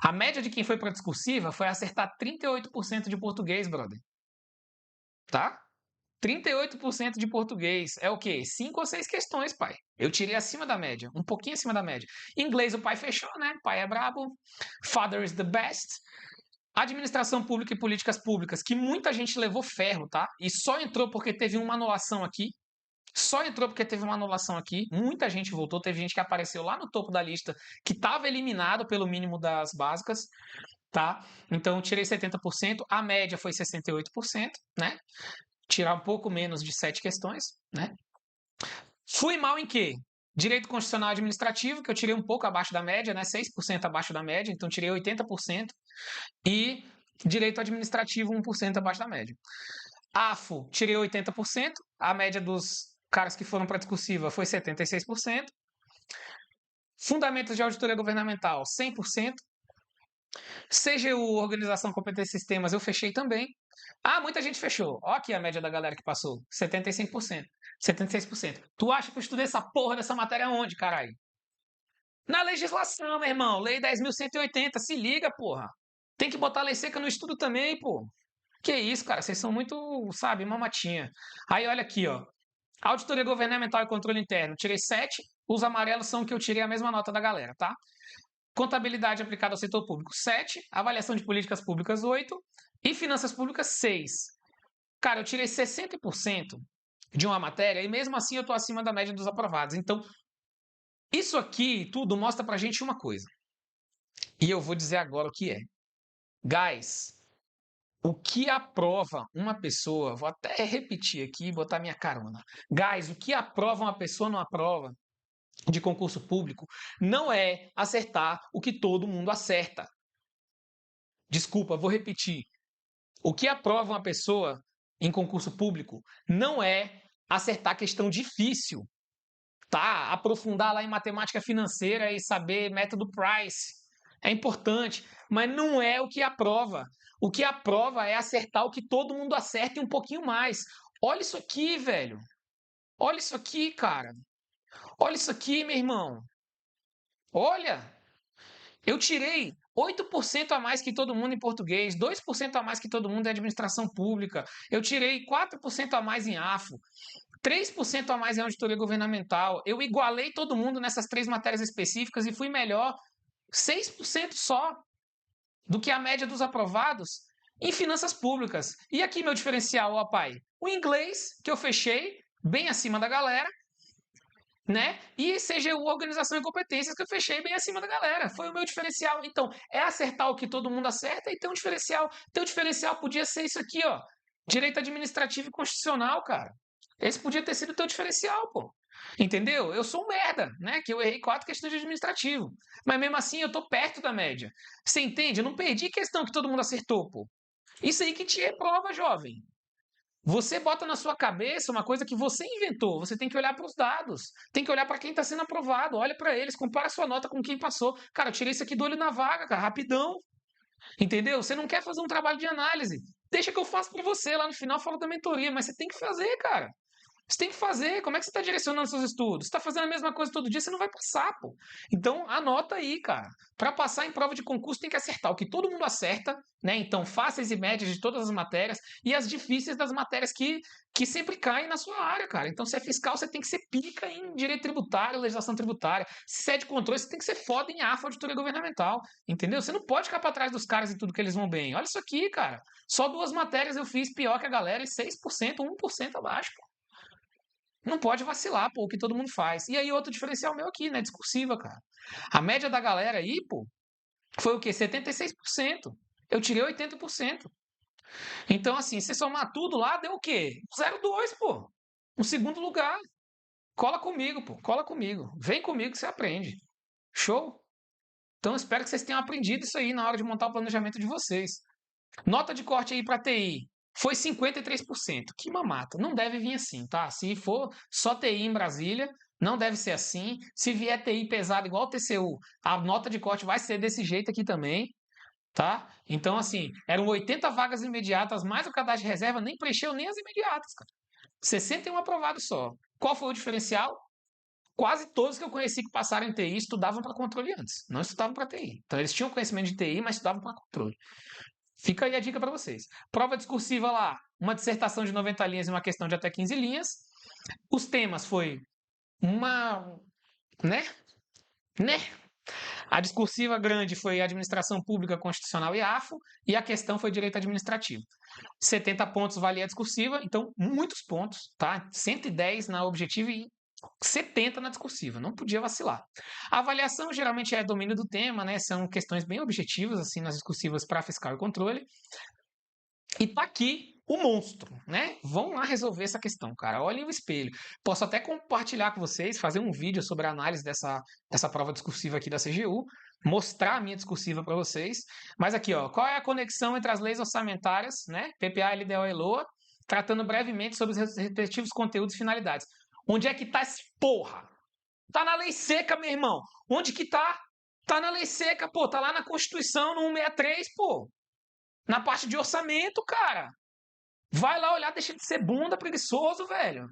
A média de quem foi para discursiva foi acertar 38% de português, brother. Tá? 38% de português. É o quê? 5 ou 6 questões, pai. Eu tirei acima da média, um pouquinho acima da média. Inglês o pai fechou, né? Pai é brabo. Father is the best. Administração pública e políticas públicas, que muita gente levou ferro, tá? E só entrou porque teve uma anulação aqui. Só entrou porque teve uma anulação aqui. Muita gente voltou. Teve gente que apareceu lá no topo da lista que estava eliminado pelo mínimo das básicas, tá? Então, tirei 70%. A média foi 68%, né? Tirar um pouco menos de 7 questões, né? Fui mal em quê? Direito Constitucional Administrativo, que eu tirei um pouco abaixo da média, né? 6% abaixo da média, então tirei 80%. E Direito Administrativo, 1% abaixo da média. AFO, tirei 80%. A média dos caras que foram para a discursiva foi 76%. Fundamentos de Auditoria Governamental, 100%. CGU, Organização, Competência e Sistemas, eu fechei também. Ah, muita gente fechou. Ó aqui a média da galera que passou, 75%, 76%. Tu acha que eu estudei essa porra dessa matéria onde, caralho? Na legislação, meu irmão. Lei 10.180, se liga, porra. Tem que botar lei seca no estudo também, pô. Que isso, cara, vocês são muito, sabe, mamatinha. Aí olha aqui, ó. Auditoria Governamental e Controle Interno, tirei 7. Os amarelos são que eu tirei a mesma nota da galera, tá? Contabilidade aplicada ao setor público, 7. Avaliação de políticas públicas, 8. E finanças públicas, 6. Cara, eu tirei 60% de uma matéria e mesmo assim eu tô acima da média dos aprovados. Então, isso aqui tudo mostra pra gente uma coisa. E eu vou dizer agora o que é. Guys, o que aprova uma pessoa, vou até repetir aqui e botar minha carona. Guys, o que aprova uma pessoa numa prova de concurso público não é acertar o que todo mundo acerta. Desculpa, vou repetir. O que aprova uma pessoa em concurso público não é acertar questão difícil, tá? Aprofundar lá em matemática financeira e saber método Price. É importante, mas não é o que aprova. O que aprova é acertar o que todo mundo acerta e um pouquinho mais. Olha isso aqui, velho. Olha isso aqui, cara. Olha isso aqui, meu irmão. Olha, eu tirei 8% a mais que todo mundo em português, 2% a mais que todo mundo em administração pública. Eu tirei 4% a mais em AFO, 3% a mais em auditoria governamental. Eu igualei todo mundo nessas 3 matérias específicas e fui melhor 6% só do que a média dos aprovados em finanças públicas. E aqui meu diferencial, ó pai, o inglês, que eu fechei bem acima da galera, né? E CGU, Organização e Competências, que eu fechei bem acima da galera. Foi o meu diferencial. Então, é acertar o que todo mundo acerta e ter um diferencial. Teu diferencial podia ser isso aqui, ó. Direito administrativo e constitucional, cara. Esse podia ter sido o teu diferencial, pô. Entendeu? Eu sou um merda, né? Que eu errei 4 questões de administrativo. Mas mesmo assim, eu tô perto da média. Você entende? Eu não perdi questão que todo mundo acertou, pô. Isso aí que te é prova, jovem. Você bota na sua cabeça uma coisa que você inventou. Você tem que olhar para os dados. Tem que olhar para quem está sendo aprovado. Olha para eles, compara a sua nota com quem passou. Cara, eu tirei isso aqui do olho na vaga, cara, rapidão. Entendeu? Você não quer fazer um trabalho de análise. Deixa que eu faço para você. Lá no final falo da mentoria, mas você tem que fazer, cara. Você tem que fazer. Como é que você está direcionando seus estudos? Você está fazendo a mesma coisa todo dia, você não vai passar, pô. Então, anota aí, cara. Para passar em prova de concurso, tem que acertar o que todo mundo acerta, né? Então, fáceis e médias de todas as matérias e as difíceis das matérias que sempre caem na sua área, cara. Então, se é fiscal, você tem que ser pica em direito tributário, legislação tributária. Se é de controle, você tem que ser foda em AFA, auditoria governamental. Entendeu? Você não pode ficar para trás dos caras em tudo que eles vão bem. Olha isso aqui, cara. Só 2 matérias eu fiz pior que a galera e 6%, 1% abaixo, pô. Não pode vacilar, pô, o que todo mundo faz. E aí, outro diferencial meu aqui, né? Discursiva, cara. A média da galera aí, pô, foi o quê? 76%. Eu tirei 80%. Então, assim, se somar tudo lá, deu o quê? 0,2, pô. Um segundo lugar. Cola comigo, pô. Cola comigo. Vem comigo que você aprende. Show? Então, espero que vocês tenham aprendido isso aí na hora de montar o planejamento de vocês. Nota de corte aí para TI. Foi 53%. Que mamata. Não deve vir assim, tá? Se for só TI em Brasília, não deve ser assim. Se vier TI pesado igual o TCU, a nota de corte vai ser desse jeito aqui também, tá? Então, assim, eram 80 vagas imediatas, mais o cadastro de reserva, nem preencheu nem as imediatas, cara. 61 aprovados só. Qual foi o diferencial? Quase todos que eu conheci que passaram em TI estudavam para controle antes, não estudavam para TI. Então, eles tinham conhecimento de TI, mas estudavam para controle. Fica aí a dica para vocês. Prova discursiva lá, uma dissertação de 90 linhas e uma questão de até 15 linhas. Os temas foi uma, né? A discursiva grande foi Administração Pública Constitucional e AFO, e a questão foi Direito Administrativo. 70 pontos valia a discursiva, então muitos pontos, tá? 110 na objetiva e 70 na discursiva, não podia vacilar. A avaliação geralmente é domínio do tema, né? São questões bem objetivas, assim, nas discursivas para fiscal e controle. E tá aqui o monstro, né? Vão lá resolver essa questão, cara. Olhem o espelho. Posso até compartilhar com vocês, fazer um vídeo sobre a análise dessa prova discursiva aqui da CGU, mostrar a minha discursiva para vocês. Mas aqui, ó, qual é a conexão entre as leis orçamentárias, né? PPA, LDO e LOA, tratando brevemente sobre os respectivos conteúdos e finalidades. Onde é que tá esse porra? Tá na lei seca, meu irmão. Onde que tá? Tá na lei seca, pô. Tá lá na Constituição, no 163, pô. Na parte de orçamento, cara. Vai lá olhar, deixa de ser bunda, preguiçoso, velho.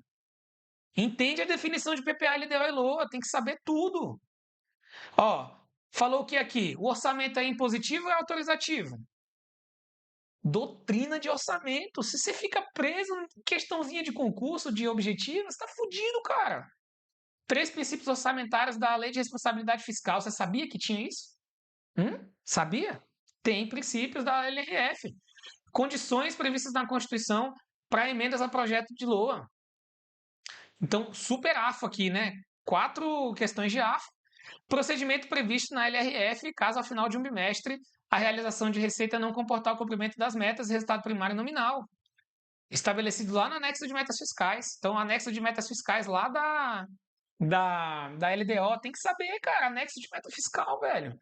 Entende a definição de PPA, LDO e LOA, tem que saber tudo. Ó, falou o que aqui? O orçamento é impositivo ou é autorizativo? Doutrina de orçamento. Se você fica preso em questãozinha de concurso, de objetivos, tá fudido, cara. 3 princípios orçamentários da Lei de Responsabilidade Fiscal. Você sabia que tinha isso? Sabia? Tem princípios da LRF. Condições previstas na Constituição para emendas a projeto de LOA. Então, super AFO aqui, né? 4 questões de AFO. Procedimento previsto na LRF, caso ao final de um bimestre a realização de receita não comportar o cumprimento das metas e resultado primário nominal. Estabelecido lá no anexo de metas fiscais. Então, o anexo de metas fiscais lá da LDO, tem que saber, cara, anexo de meta fiscal, velho.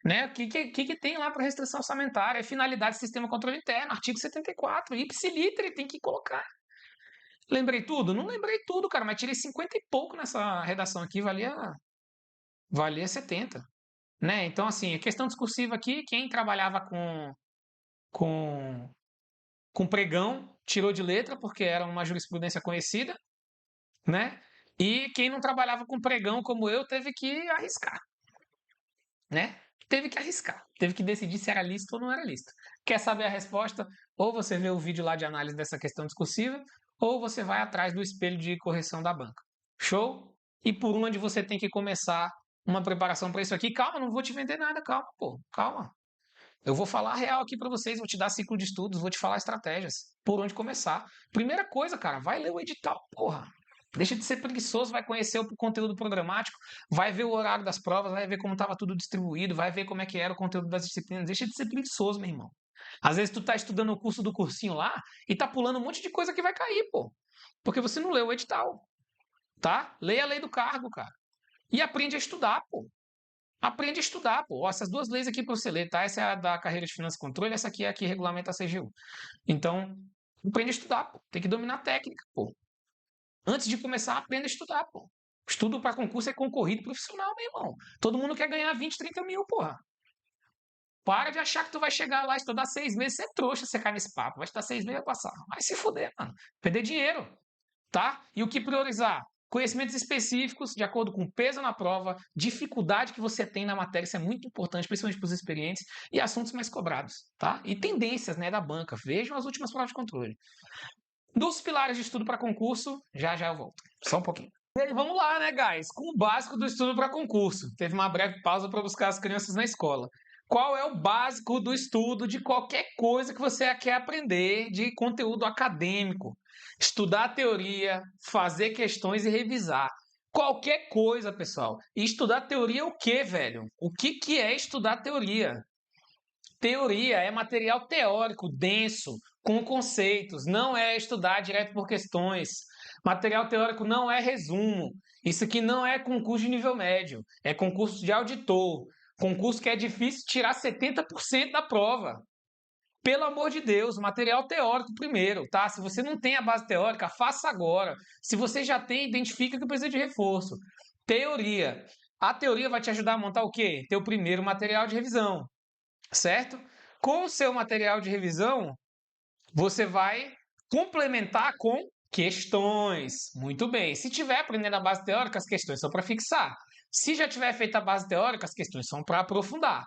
Né? O que tem lá para restrição orçamentária? Finalidade do sistema de controle interno, artigo 74, ipsiliter, tem que colocar. Lembrei tudo? Não lembrei tudo, cara, mas tirei 50 e pouco nessa redação aqui, valia 70. Né? Então, assim, a questão discursiva aqui, quem trabalhava com pregão tirou de letra, porque era uma jurisprudência conhecida, né? E quem não trabalhava com pregão como eu teve que arriscar, né? Teve que arriscar, teve que decidir se era lista ou não era lista. Quer saber a resposta? Ou você vê o vídeo lá de análise dessa questão discursiva, ou você vai atrás do espelho de correção da banca. Show? E por onde você tem que começar uma preparação para isso aqui? Calma, não vou te vender nada, calma, pô, calma. Eu vou falar a real aqui para vocês, vou te dar ciclo de estudos, vou te falar estratégias, por onde começar. Primeira coisa, cara, vai ler o edital, porra. Deixa de ser preguiçoso, vai conhecer o conteúdo programático, vai ver o horário das provas, vai ver como estava tudo distribuído, vai ver como é que era o conteúdo das disciplinas. Deixa de ser preguiçoso, meu irmão. Às vezes tu tá estudando o curso do cursinho lá e tá pulando um monte de coisa que vai cair, pô. Porque você não leu o edital, tá? Leia a lei do cargo, cara. E aprende a estudar, pô. Aprende a estudar, pô. Ó, essas 2 leis aqui para você ler, tá? Essa é a da carreira de finanças e controle, essa aqui é a que regulamenta a CGU. Então, aprende a estudar, pô. Tem que dominar a técnica, pô. Antes de começar, aprenda a estudar, pô. Estudo para concurso é concorrido profissional, meu irmão. Todo mundo quer ganhar 20, 30 mil, porra. Para de achar que tu vai chegar lá, estudar 6 meses, você é trouxa, você cai nesse papo. Vai estudar 6 meses e vai passar. Vai se fuder, mano. Perder dinheiro, tá? E o que priorizar? Conhecimentos específicos, de acordo com o peso na prova, dificuldade que você tem na matéria, isso é muito importante, principalmente para os experientes, e assuntos mais cobrados, tá? E tendências, né, da banca. Vejam as últimas provas de controle. Dos pilares de estudo para concurso, já eu volto. Só um pouquinho. E aí, vamos lá, né, guys? Com o básico do estudo para concurso. Teve uma breve pausa para buscar as crianças na escola. Qual é o básico do estudo de qualquer coisa que você quer aprender de conteúdo acadêmico? Estudar a teoria, fazer questões e revisar. Qualquer coisa, pessoal. E estudar teoria é o quê, velho? O que é estudar teoria? Teoria é material teórico denso, com conceitos. Não é estudar direto por questões. Material teórico não é resumo. Isso aqui não é concurso de nível médio. É concurso de auditor. Concurso que é difícil tirar 70% da prova. Pelo amor de Deus, material teórico primeiro, tá? Se você não tem a base teórica, faça agora. Se você já tem, identifica que precisa de reforço. Teoria. A teoria vai te ajudar a montar o quê? Teu primeiro material de revisão, certo? Com o seu material de revisão, você vai complementar com questões. Muito bem. Se tiver aprendendo a base teórica, as questões são para fixar. Se já tiver feita a base teórica, as questões são para aprofundar.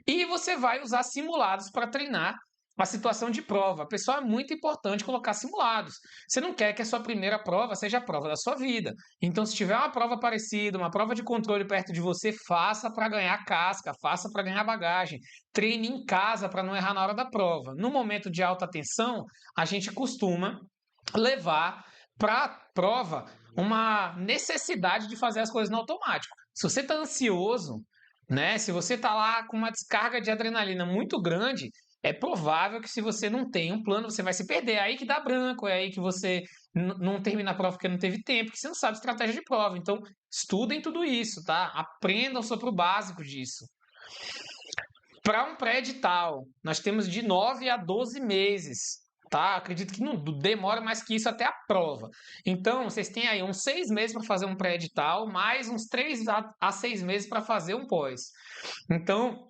E você vai usar simulados para treinar a situação de prova. Pessoal, é muito importante colocar simulados. Você não quer que a sua primeira prova seja a prova da sua vida. Então, se tiver uma prova parecida, uma prova de controle perto de você, faça para ganhar casca, faça para ganhar bagagem. Treine em casa para não errar na hora da prova. No momento de alta tensão, a gente costuma levar para a prova uma necessidade de fazer as coisas no automático. Se você está ansioso, né? Se você está lá com uma descarga de adrenalina muito grande, é provável que se você não tem um plano, você vai se perder. É aí que dá branco, é aí que você não termina a prova porque não teve tempo, porque você não sabe estratégia de prova. Então, estudem tudo isso, tá? Aprendam sobre o básico disso. Para um pré-edital, nós temos de 9 a 12 meses, tá? Acredito que não demora mais que isso até a prova. Então, vocês têm aí uns 6 meses para fazer um pré-edital, mais uns 3 a 6 meses para fazer um pós. Então,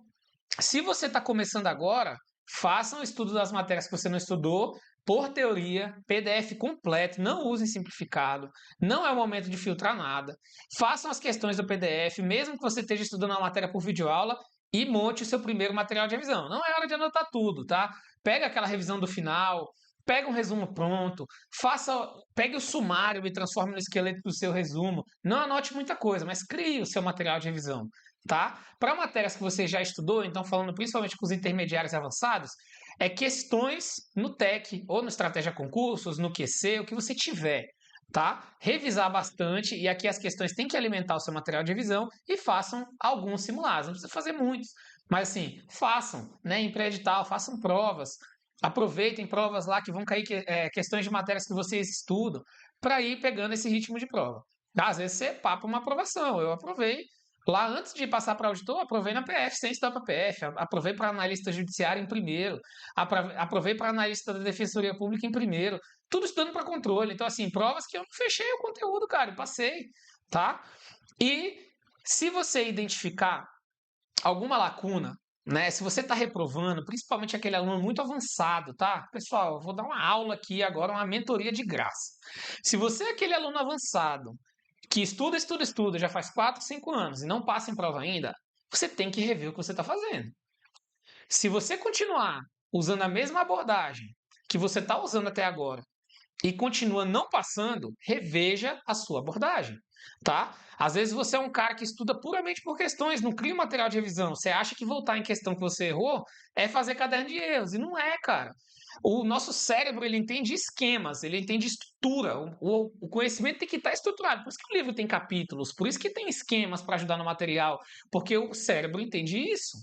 se você está começando agora, faça um estudo das matérias que você não estudou, por teoria, PDF completo, não usem simplificado, não é o momento de filtrar nada. Façam as questões do PDF, mesmo que você esteja estudando a matéria por videoaula, e monte o seu primeiro material de revisão. Não é hora de anotar tudo, tá? Pega aquela revisão do final, pega um resumo pronto, pegue o sumário e transforme no esqueleto do seu resumo. Não anote muita coisa, mas crie o seu material de revisão, tá? Para matérias que você já estudou, então falando principalmente com os intermediários e avançados, é questões no TEC ou no Estratégia Concursos, no QC, o que você tiver, tá? Revisar bastante, e aqui as questões têm que alimentar o seu material de revisão, e façam alguns simulados, não precisa fazer muitos, mas assim, façam, né, em pré-edital, façam provas, aproveitem provas lá que vão cair questões de matérias que vocês estudam, para ir pegando esse ritmo de prova. Às vezes você papa uma aprovação, eu aprovei lá antes de passar para auditor, aprovei na PF, sem estudar para PF, aprovei para analista judiciário em primeiro, aprovei para analista da Defensoria Pública em primeiro, tudo estudando para controle. Então, assim, provas que eu não fechei o conteúdo, cara, eu passei, tá? E se você identificar alguma lacuna, né? Se você está reprovando, principalmente aquele aluno muito avançado, tá? Pessoal, eu vou dar uma aula aqui agora, uma mentoria de graça. Se você é aquele aluno avançado que estuda, já faz 4, 5 anos e não passa em prova ainda, você tem que rever o que você está fazendo. Se você continuar usando a mesma abordagem que você está usando até agora e continua não passando, reveja a sua abordagem, tá? Às vezes você é um cara que estuda puramente por questões, não cria um material de revisão. Você acha que voltar em questão que você errou é fazer caderno de erros, e não é, cara. O nosso cérebro, ele entende esquemas, ele entende estrutura. O conhecimento tem que estar estruturado. Por isso que o livro tem capítulos, por isso que tem esquemas para ajudar no material, porque o cérebro entende isso.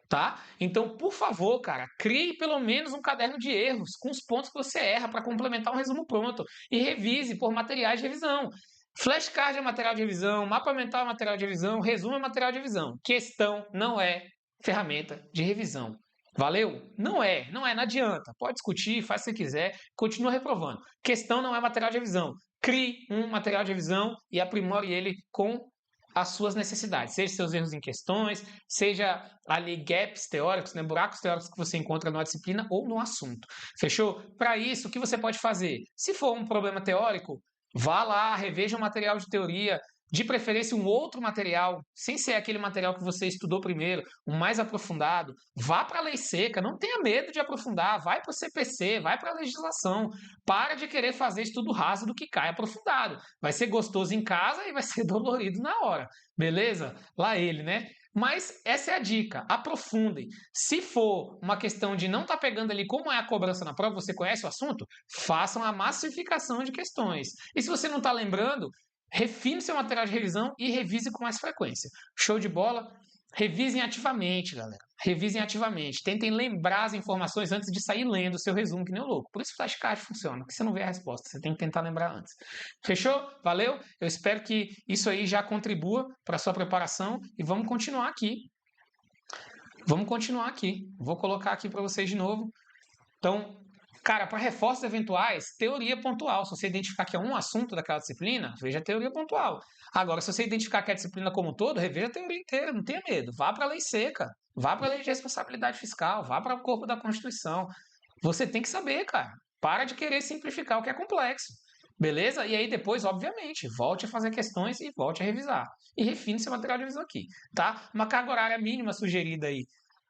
Tá? Então, por favor, cara, crie pelo menos um caderno de erros com os pontos que você erra para complementar um resumo pronto e revise por materiais de revisão. Flashcard é material de revisão, mapa mental é material de revisão, resumo é material de revisão. Questão não é ferramenta de revisão. Valeu? Não é, não adianta. Pode discutir, faz o que você quiser, continua reprovando. Questão não é material de revisão. Crie um material de revisão e aprimore ele com as suas necessidades, seja seus erros em questões, seja ali gaps teóricos, né, buracos teóricos que você encontra numa disciplina ou no assunto. Fechou? Para isso, o que você pode fazer? Se for um problema teórico, vá lá, reveja o material de teoria, de preferência um outro material, sem ser aquele material que você estudou primeiro, um mais aprofundado. Vá para a lei seca, não tenha medo de aprofundar, vai para o CPC, vai para a legislação. Para de querer fazer estudo raso do que cai aprofundado. Vai ser gostoso em casa e vai ser dolorido na hora, beleza? Lá ele, né? Mas essa é a dica, aprofundem. Se for uma questão de não estar pegando ali como é a cobrança na prova, você conhece o assunto, façam a massificação de questões. E se você não está lembrando, refine seu material de revisão e revise com mais frequência. Show de bola? Revisem ativamente, galera. Revisem ativamente. Tentem lembrar as informações antes de sair lendo o seu resumo, que nem o louco. Por isso o flashcard funciona, porque você não vê a resposta. Você tem que tentar lembrar antes. Fechou? Valeu? Eu espero que isso aí já contribua para a sua preparação e vamos continuar aqui. Vamos continuar aqui. Vou colocar aqui para vocês de novo. Então, cara, para reforços eventuais, teoria pontual. Se você identificar que é um assunto daquela disciplina, veja a teoria pontual. Agora, se você identificar que é a disciplina como um todo, reveja a teoria inteira, não tenha medo. Vá para a lei seca, vá para a lei de responsabilidade fiscal, vá para o corpo da Constituição. Você tem que saber, cara. Para de querer simplificar o que é complexo. Beleza? E aí depois, obviamente, volte a fazer questões e volte a revisar. E refine seu material de revisão aqui, tá? Uma carga horária mínima sugerida aí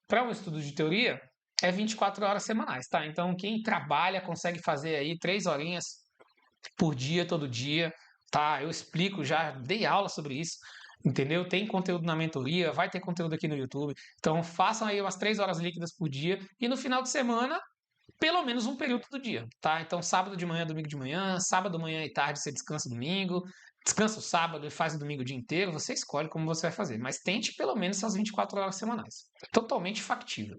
para um estudo de teoria é 24 horas semanais, tá? Então, quem trabalha consegue fazer aí 3 horinhas por dia, todo dia, tá? Eu explico, já dei aula sobre isso, entendeu? Tem conteúdo na mentoria, vai ter conteúdo aqui no YouTube. Então, façam aí umas 3 horas líquidas por dia e no final de semana, pelo menos um período do dia, tá? Então, sábado de manhã, domingo de manhã, sábado, manhã e tarde você descansa domingo, descansa o sábado e faz o domingo o dia inteiro, você escolhe como você vai fazer, mas tente pelo menos essas 24 horas semanais. Totalmente factível,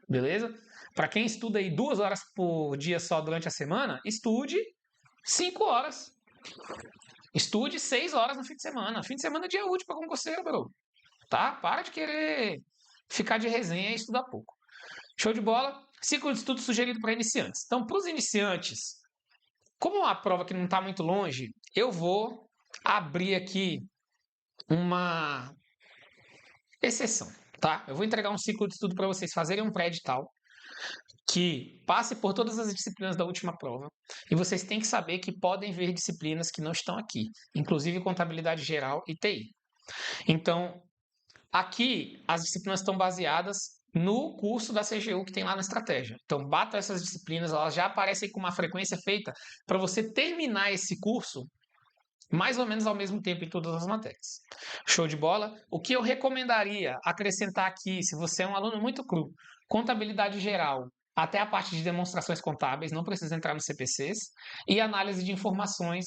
beleza? Para quem estuda aí 2 horas por dia só durante a semana, estude 5 horas. Estude 6 horas no fim de semana. Fim de semana é dia útil para concurseiro, bro. Tá? Para de querer ficar de resenha e estudar pouco. Show de bola? Ciclo de estudo sugerido para iniciantes. Então, para os iniciantes, como a prova que não está muito longe, eu vou abrir aqui uma exceção, tá? Eu vou entregar um ciclo de estudo para vocês fazerem um pré-edital que passe por todas as disciplinas da última prova. E vocês têm que saber que podem ver disciplinas que não estão aqui, inclusive contabilidade geral e TI. Então, aqui as disciplinas estão baseadas no curso da CGU que tem lá na estratégia. Então, bata essas disciplinas, elas já aparecem com uma frequência feita para você terminar esse curso mais ou menos ao mesmo tempo em todas as matérias. Show de bola? O que eu recomendaria acrescentar aqui, se você é um aluno muito cru, contabilidade geral, até a parte de demonstrações contábeis, não precisa entrar nos CPCs, e análise de informações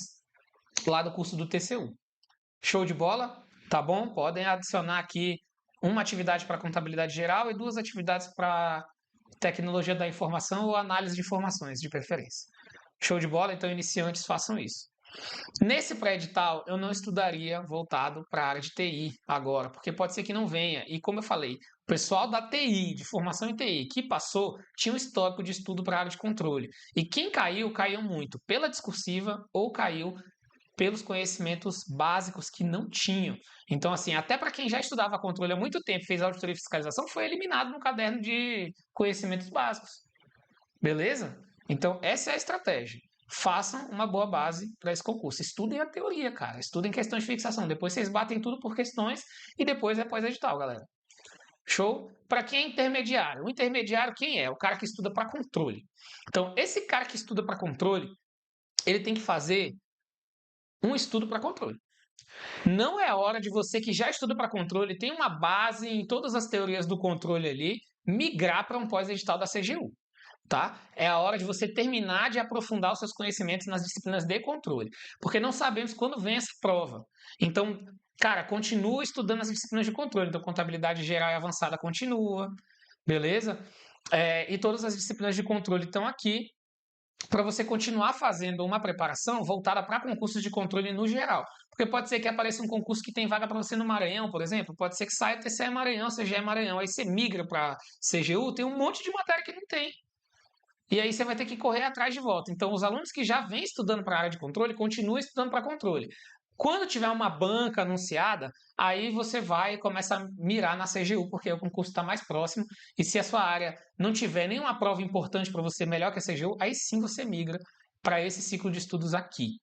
lá do curso do TCU. Show de bola? Tá bom? Podem adicionar aqui uma atividade para contabilidade geral e 2 atividades para tecnologia da informação ou análise de informações, de preferência. Show de bola? Então, iniciantes, façam isso. Nesse pré-edital, eu não estudaria voltado para a área de TI agora, porque pode ser que não venha. E como eu falei, o pessoal da TI, de formação em TI, que passou, tinha um histórico de estudo para a área de controle. E quem caiu, caiu muito pela discursiva ou caiu pelos conhecimentos básicos que não tinham. Então, assim, até para quem já estudava controle há muito tempo, fez auditoria e fiscalização, foi eliminado no caderno de conhecimentos básicos. Beleza? Então, essa é a estratégia. Façam uma boa base para esse concurso. Estudem a teoria, cara. Estudem questões de fixação. Depois vocês batem tudo por questões e depois é pós-edital, galera. Show? Para quem é intermediário? O intermediário quem é? O cara que estuda para controle. Então, esse cara que estuda para controle, ele tem que fazer um estudo para controle. Não é a hora de você que já estuda para controle, tem uma base em todas as teorias do controle ali, migrar para um pós-edital da CGU. Tá? É a hora de você terminar de aprofundar os seus conhecimentos nas disciplinas de controle, porque não sabemos quando vem essa prova. Então, cara, continua estudando as disciplinas de controle. Então, contabilidade geral e avançada continua, beleza? E todas as disciplinas de controle estão aqui para você continuar fazendo uma preparação voltada para concursos de controle no geral. Porque pode ser que apareça um concurso que tem vaga para você no Maranhão, por exemplo, pode ser que saia TCE Maranhão, CGE Maranhão, aí você migra para CGU, tem um monte de matéria que não tem. E aí você vai ter que correr atrás de volta. Então, os alunos que já vêm estudando para a área de controle, continuem estudando para controle. Quando tiver uma banca anunciada, aí você vai e começa a mirar na CGU, porque o concurso está mais próximo. E se a sua área não tiver nenhuma prova importante para você melhor que a CGU, aí sim você migra para esse ciclo de estudos aqui.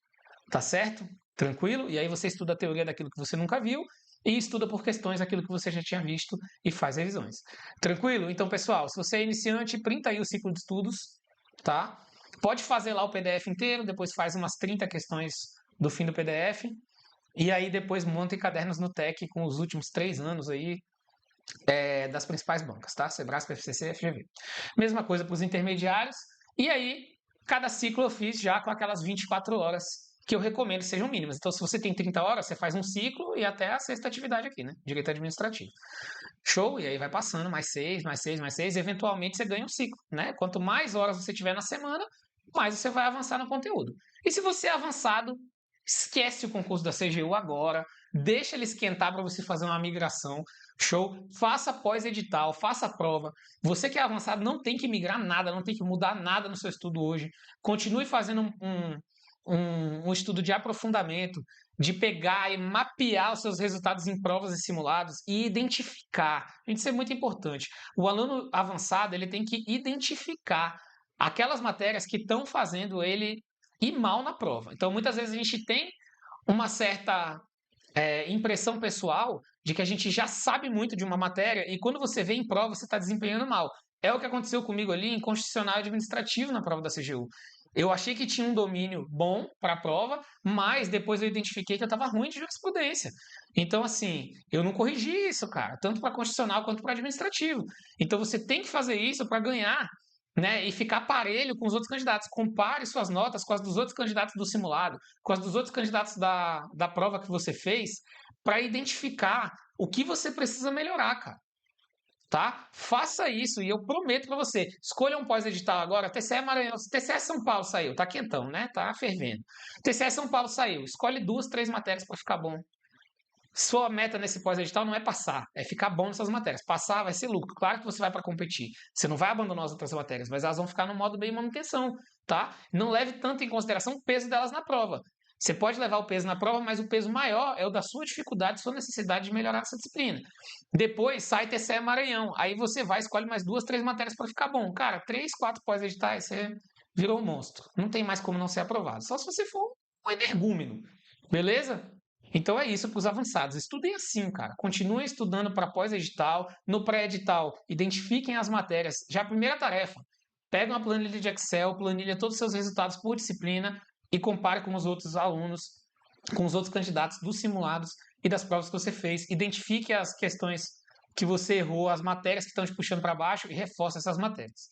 Tá certo? Tranquilo? E aí você estuda a teoria daquilo que você nunca viu e estuda por questões aquilo que você já tinha visto e faz revisões. Tranquilo? Então, pessoal, se você é iniciante, printa aí o ciclo de estudos, tá? Pode fazer lá o PDF inteiro, depois faz umas 30 questões do fim do PDF e aí depois monta em cadernos no TEC com os últimos 3 anos aí das principais bancas, tá? Sebrasp, FCC, FGV. Mesma coisa para os intermediários e aí cada ciclo eu fiz já com aquelas 24 horas que eu recomendo sejam mínimas. Então, se você tem 30 horas, você faz um ciclo e até a sexta atividade aqui, né? Direito administrativo. Show? E aí vai passando, mais 6, mais 6, mais 6, e eventualmente você ganha um ciclo, né? Quanto mais horas você tiver na semana, mais você vai avançar no conteúdo. E se você é avançado, esquece o concurso da CGU agora, deixa ele esquentar para você fazer uma migração. Show? Faça pós-edital, faça a prova. Você que é avançado não tem que migrar nada, não tem que mudar nada no seu estudo hoje. Continue fazendo um estudo de aprofundamento, de pegar e mapear os seus resultados em provas e simulados e identificar. Gente, isso é muito importante. O aluno avançado ele tem que identificar aquelas matérias que estão fazendo ele ir mal na prova. Então, muitas vezes a gente tem uma certa impressão pessoal de que a gente já sabe muito de uma matéria e quando você vê em prova você está desempenhando mal. É o que aconteceu comigo ali em Constitucional e Administrativo na prova da CGU. Eu achei que tinha um domínio bom para a prova, mas depois eu identifiquei que eu estava ruim de jurisprudência. Então, assim, eu não corrigi isso, cara, tanto para constitucional quanto para administrativo. Então, você tem que fazer isso para ganhar, né, e ficar parelho com os outros candidatos. Compare suas notas com as dos outros candidatos do simulado, com as dos outros candidatos da prova que você fez, para identificar o que você precisa melhorar, cara. Tá? Faça isso e eu prometo para você. Escolha um pós-edital agora. TCE Maranhão, TCE São Paulo saiu, tá quentão, né? Tá fervendo. TCE São Paulo saiu. Escolhe 2, 3 matérias para ficar bom. Sua meta nesse pós-edital não é passar, é ficar bom nessas matérias. Passar vai ser lucro. Claro que você vai para competir. Você não vai abandonar as outras matérias, mas elas vão ficar no modo bem manutenção, tá? Não leve tanto em consideração o peso delas na prova. Você pode levar o peso na prova, mas o peso maior é o da sua dificuldade, sua necessidade de melhorar essa disciplina. Depois sai TCE Maranhão. Aí você vai, escolhe mais 2, 3 matérias para ficar bom. Cara, 3, 4 pós-editais, você virou um monstro. Não tem mais como não ser aprovado. Só se você for um energúmeno. Beleza? Então é isso para os avançados. Estudem assim, cara. Continuem estudando para pós-edital. No pré-edital, identifiquem as matérias. Já a primeira tarefa, pega uma planilha de Excel, planilha todos os seus resultados por disciplina e compare com os outros alunos, com os outros candidatos dos simulados e das provas que você fez. Identifique as questões que você errou, as matérias que estão te puxando para baixo e reforce essas matérias.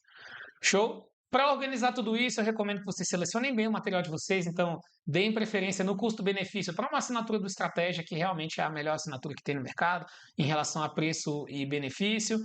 Show? Para organizar tudo isso, eu recomendo que vocês selecionem bem o material de vocês, então deem preferência no custo-benefício para uma assinatura do Estratégia, que realmente é a melhor assinatura que tem no mercado em relação a preço e benefício.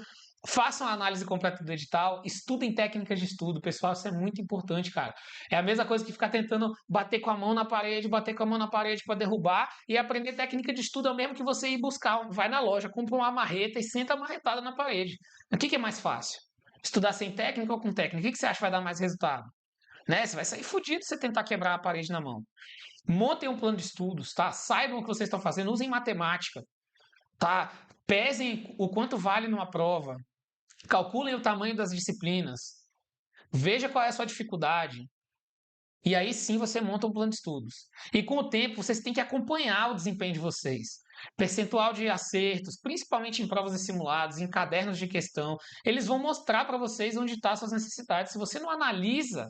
Façam a análise completa do edital, estudem técnicas de estudo, pessoal, isso é muito importante, cara. É a mesma coisa que ficar tentando bater com a mão na parede para derrubar e aprender técnica de estudo é o mesmo que você ir buscar, vai na loja, compra uma marreta e senta amarretada na parede. O que é mais fácil? Estudar sem técnica ou com técnica? O que você acha que vai dar mais resultado? Né? Você vai sair fudido se você tentar quebrar a parede na mão. Montem um plano de estudos, tá? Saibam o que vocês estão fazendo, usem matemática, tá? Pesem o quanto vale numa prova, calculem o tamanho das disciplinas, veja qual é a sua dificuldade, e aí sim você monta um plano de estudos. E com o tempo vocês têm que acompanhar o desempenho de vocês. Percentual de acertos, principalmente em provas e simulados, em cadernos de questão, eles vão mostrar para vocês onde estão as suas necessidades. Se você não analisa,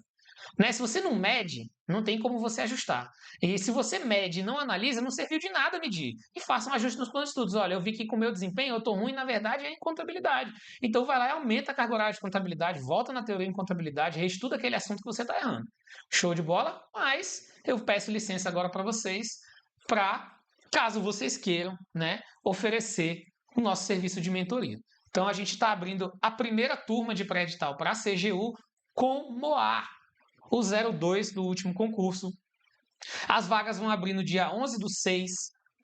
né? Se você não mede, não tem como você ajustar. E se você mede e não analisa, não serviu de nada medir. E faça um ajuste nos planos de estudos. Olha, eu vi que com o meu desempenho eu estou ruim, na verdade é em contabilidade. Então vai lá e aumenta a carga horária de contabilidade, volta na teoria em contabilidade, reestuda aquele assunto que você está errando. Show de bola? Mas eu peço licença agora para vocês, para, caso vocês queiram, né, oferecer o nosso serviço de mentoria. Então a gente está abrindo a primeira turma de pré-edital para a CGU com MOA, o 02 do último concurso. As vagas vão abrir no dia 11/6,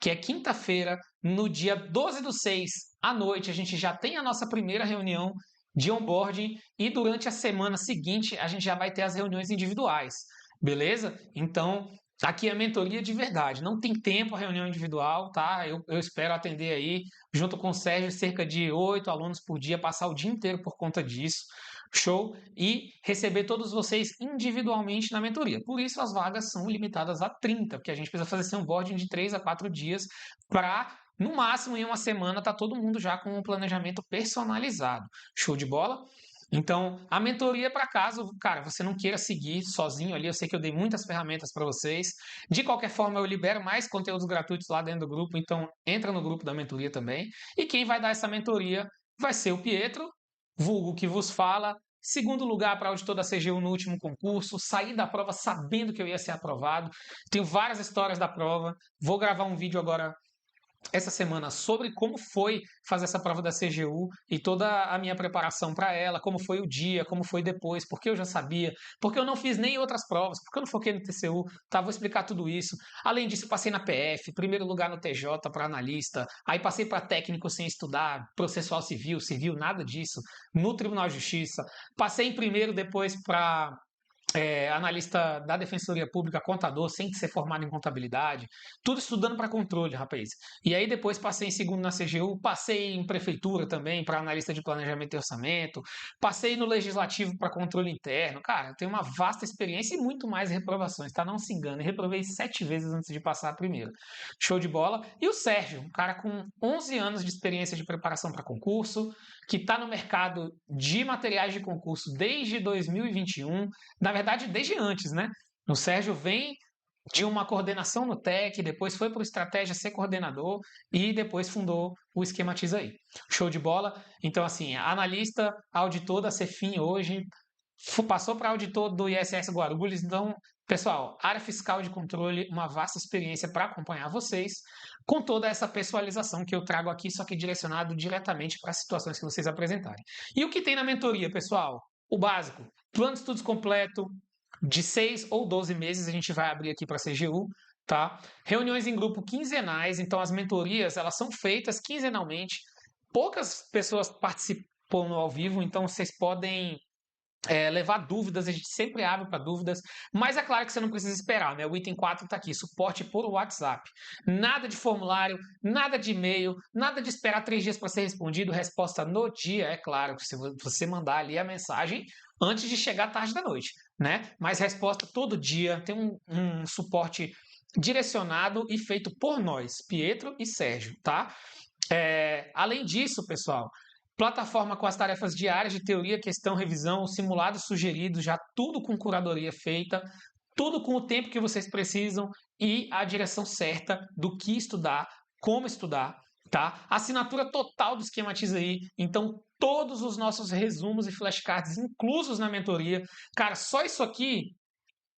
que é quinta-feira. No dia 12/6, à noite, a gente já tem a nossa primeira reunião de onboarding e durante a semana seguinte a gente já vai ter as reuniões individuais, beleza? Então, aqui é a mentoria de verdade, não tem tempo a reunião individual, tá? Eu espero atender aí, junto com o Sérgio, cerca de 8 alunos por dia, passar o dia inteiro por conta disso. Show? E receber todos vocês individualmente na mentoria. Por isso as vagas são limitadas a 30, porque a gente precisa fazer esse onboarding de 3 a 4 dias para, no máximo, em uma semana, tá todo mundo já com um planejamento personalizado. Show de bola? Então, a mentoria para caso, cara, você não queira seguir sozinho ali, eu sei que eu dei muitas ferramentas para vocês. De qualquer forma, eu libero mais conteúdos gratuitos lá dentro do grupo, então entra no grupo da mentoria também. E quem vai dar essa mentoria vai ser o Pietro, vulgo que vos fala, segundo lugar para auditor da CGU no último concurso, saí da prova sabendo que eu ia ser aprovado, tenho várias histórias da prova, vou gravar um vídeo agora essa semana sobre como foi fazer essa prova da CGU e toda a minha preparação para ela, como foi o dia, como foi depois, porque eu já sabia, porque eu não fiz nem outras provas, porque eu não foquei no TCU, tá? Vou explicar tudo isso. Além disso, passei na PF, primeiro lugar no TJ para analista, aí passei para técnico sem estudar, processual civil, nada disso, no Tribunal de Justiça, passei em primeiro depois para analista da Defensoria Pública, contador, sem ser formado em contabilidade, tudo estudando para controle, rapaz. E aí depois passei em segundo na CGU, passei em prefeitura também para analista de planejamento e orçamento, passei no legislativo para controle interno. Cara, eu tenho uma vasta experiência e muito mais reprovações, tá? Não se engane, reprovei 7 vezes antes de passar a primeira. Show de bola. E o Sérgio, um cara com 11 anos de experiência de preparação para concurso, que está no mercado de materiais de concurso desde 2021, na verdade, desde antes, né? O Sérgio vem de uma coordenação no TEC, depois foi para o Estratégia ser coordenador e depois fundou o Esquematiza aí. Show de bola? Então, assim, analista, auditor da Cefin hoje, passou para auditor do ISS Guarulhos. Então, pessoal, área fiscal de controle, uma vasta experiência para acompanhar vocês, com toda essa pessoalização que eu trago aqui, só que direcionado diretamente para as situações que vocês apresentarem. E o que tem na mentoria, pessoal? O básico, plano de estudos completo, de 6 ou 12 meses, a gente vai abrir aqui para a CGU, tá? Reuniões em grupo quinzenais, então as mentorias, elas são feitas quinzenalmente, poucas pessoas participam ao vivo, então vocês podem levar dúvidas, a gente sempre abre para dúvidas, mas é claro que você não precisa esperar, né? O item 4 está aqui, suporte por WhatsApp. Nada de formulário, nada de e-mail, nada de esperar 3 dias para ser respondido, resposta no dia, é claro, se você mandar ali a mensagem antes de chegar tarde da noite, né? Mas resposta todo dia, tem um suporte direcionado e feito por nós, Pietro e Sérgio, tá? Além disso, pessoal, plataforma com as tarefas diárias de teoria, questão, revisão, simulados sugeridos, já tudo com curadoria feita, tudo com o tempo que vocês precisam e a direção certa do que estudar, como estudar, tá? Assinatura total do Esquematiza aí, então todos os nossos resumos e flashcards inclusos na mentoria. Cara, só isso aqui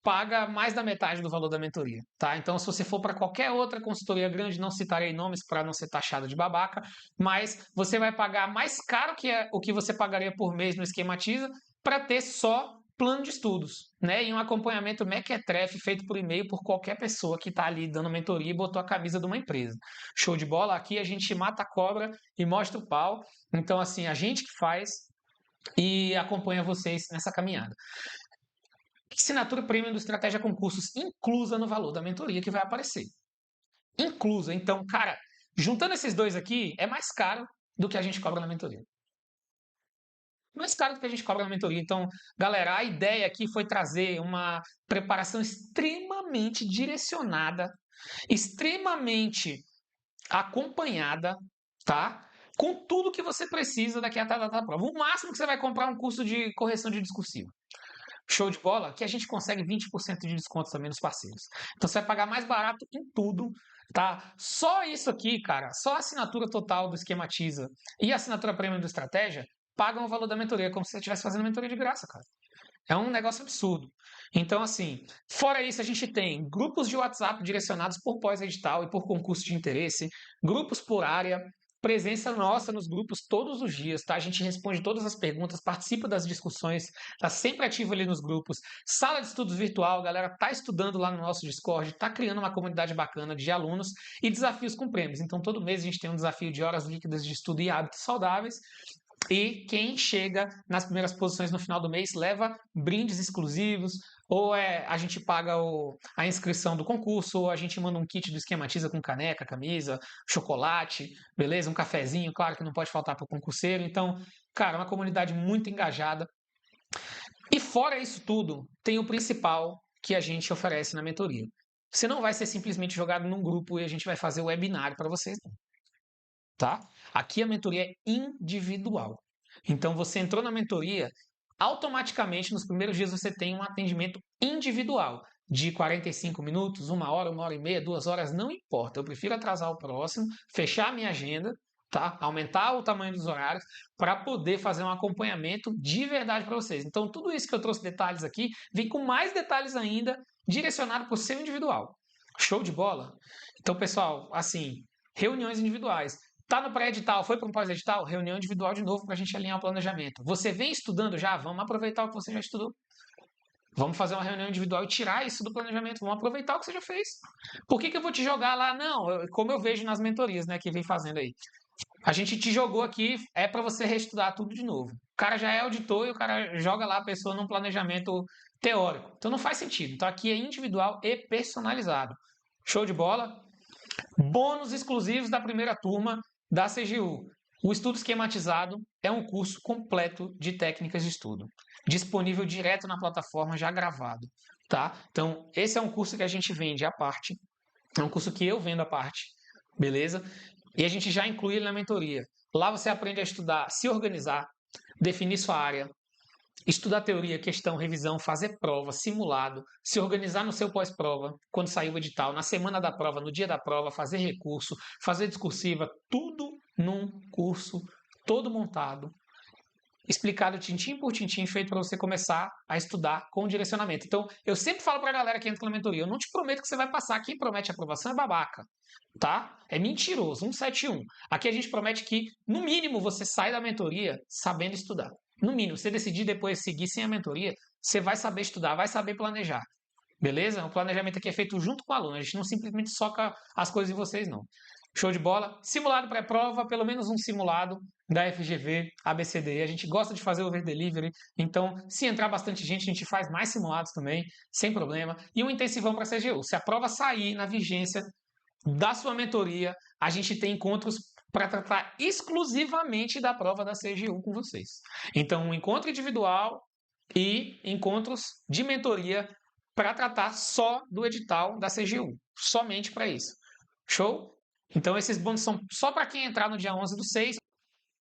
paga mais da metade do valor da mentoria, tá? Então, se você for para qualquer outra consultoria grande, não citarei nomes para não ser taxado de babaca, mas você vai pagar mais caro que o que você pagaria por mês no Esquematiza para ter só plano de estudos, né? E um acompanhamento mequetrefe feito por e-mail por qualquer pessoa que está ali dando mentoria e botou a camisa de uma empresa. Show de bola? Aqui a gente mata a cobra e mostra o pau. Então, assim, a gente que faz e acompanha vocês nessa caminhada. Assinatura premium do Estratégia Concursos inclusa no valor da mentoria que vai aparecer. Inclusa. Então, cara, juntando esses dois aqui, é mais caro do que a gente cobra na mentoria. Mais caro do que a gente cobra na mentoria. Então, galera, a ideia aqui foi trazer uma preparação extremamente direcionada, extremamente acompanhada, tá? Com tudo que você precisa daqui a data da prova. O máximo que você vai comprar um curso de correção de discursivo. Show de bola, que a gente consegue 20% de desconto também nos parceiros. Então você vai pagar mais barato em tudo, tá? Só isso aqui, cara, só a assinatura total do Esquematiza e a assinatura premium do Estratégia pagam o valor da mentoria, como se você estivesse fazendo mentoria de graça, cara. É um negócio absurdo. Então, assim, fora isso, a gente tem grupos de WhatsApp direcionados por pós-edital e por concurso de interesse, grupos por área, presença nossa nos grupos todos os dias, tá? A gente responde todas as perguntas, participa das discussões, tá sempre ativo ali nos grupos. Sala de estudos virtual, a galera tá estudando lá no nosso Discord, tá criando uma comunidade bacana de alunos e desafios com prêmios. Então, todo mês a gente tem um desafio de horas líquidas de estudo e hábitos saudáveis. E quem chega nas primeiras posições no final do mês leva brindes exclusivos, ou a gente paga a inscrição do concurso, ou a gente manda um kit do Esquematiza com caneca, camisa, chocolate, beleza? Um cafezinho, claro que não pode faltar para o concurseiro. Então, cara, uma comunidade muito engajada. E fora isso tudo, tem o principal que a gente oferece na mentoria. Você não vai ser simplesmente jogado num grupo e a gente vai fazer o webinário para vocês, tá? Aqui a mentoria é individual. Então você entrou na mentoria, automaticamente nos primeiros dias você tem um atendimento individual de 45 minutos, 1 e meia, 2 horas, não importa. Eu prefiro atrasar o próximo, fechar a minha agenda, tá? Aumentar o tamanho dos horários para poder fazer um acompanhamento de verdade para vocês. Então tudo isso que eu trouxe detalhes aqui, vem com mais detalhes ainda, direcionado para o seu individual. Show de bola? Então, pessoal, assim, reuniões individuais. Tá no pré-edital, foi para um pós-edital? Reunião individual de novo para a gente alinhar o planejamento. Você vem estudando já? Vamos aproveitar o que você já estudou. Vamos fazer uma reunião individual e tirar isso do planejamento. Vamos aproveitar o que você já fez. Por que eu vou te jogar lá? Não, como eu vejo nas mentorias, né, que vem fazendo aí. A gente te jogou aqui, é para você reestudar tudo de novo. O cara já é auditor e o cara joga lá a pessoa num planejamento teórico. Então não faz sentido. Então aqui é individual e personalizado. Show de bola? Bônus exclusivos da primeira turma da CGU. O estudo esquematizado é um curso completo de técnicas de estudo, disponível direto na plataforma, já gravado, tá? Então, esse é um curso que a gente vende à parte, é um curso que eu vendo à parte, beleza? E a gente já inclui ele na mentoria. Lá você aprende a estudar, se organizar, definir sua área, estudar teoria, questão, revisão, fazer prova, simulado, se organizar no seu pós-prova, quando sair o edital, na semana da prova, no dia da prova, fazer recurso, fazer discursiva, tudo num curso todo montado, explicado tintim por tintim, feito para você começar a estudar com direcionamento. Então, eu sempre falo para a galera que entra na mentoria, eu não te prometo que você vai passar, quem promete aprovação é babaca, tá? É mentiroso, 171. Aqui a gente promete que, no mínimo, você sai da mentoria sabendo estudar. No mínimo, se decidir depois seguir sem a mentoria, você vai saber estudar, vai saber planejar. Beleza? O planejamento aqui é feito junto com o aluno. A gente não simplesmente soca as coisas em vocês, não. Show de bola? Simulado pré-prova, pelo menos um simulado da FGV, ABCD. A gente gosta de fazer o over delivery, então se entrar bastante gente, a gente faz mais simulados também, sem problema. E um intensivão para a CGU. Se a prova sair na vigência da sua mentoria, a gente tem encontros para tratar exclusivamente da prova da CGU com vocês. Então, um encontro individual e encontros de mentoria para tratar só do edital da CGU, somente para isso. Show? Então, esses bônus são só para quem entrar no dia 11/6.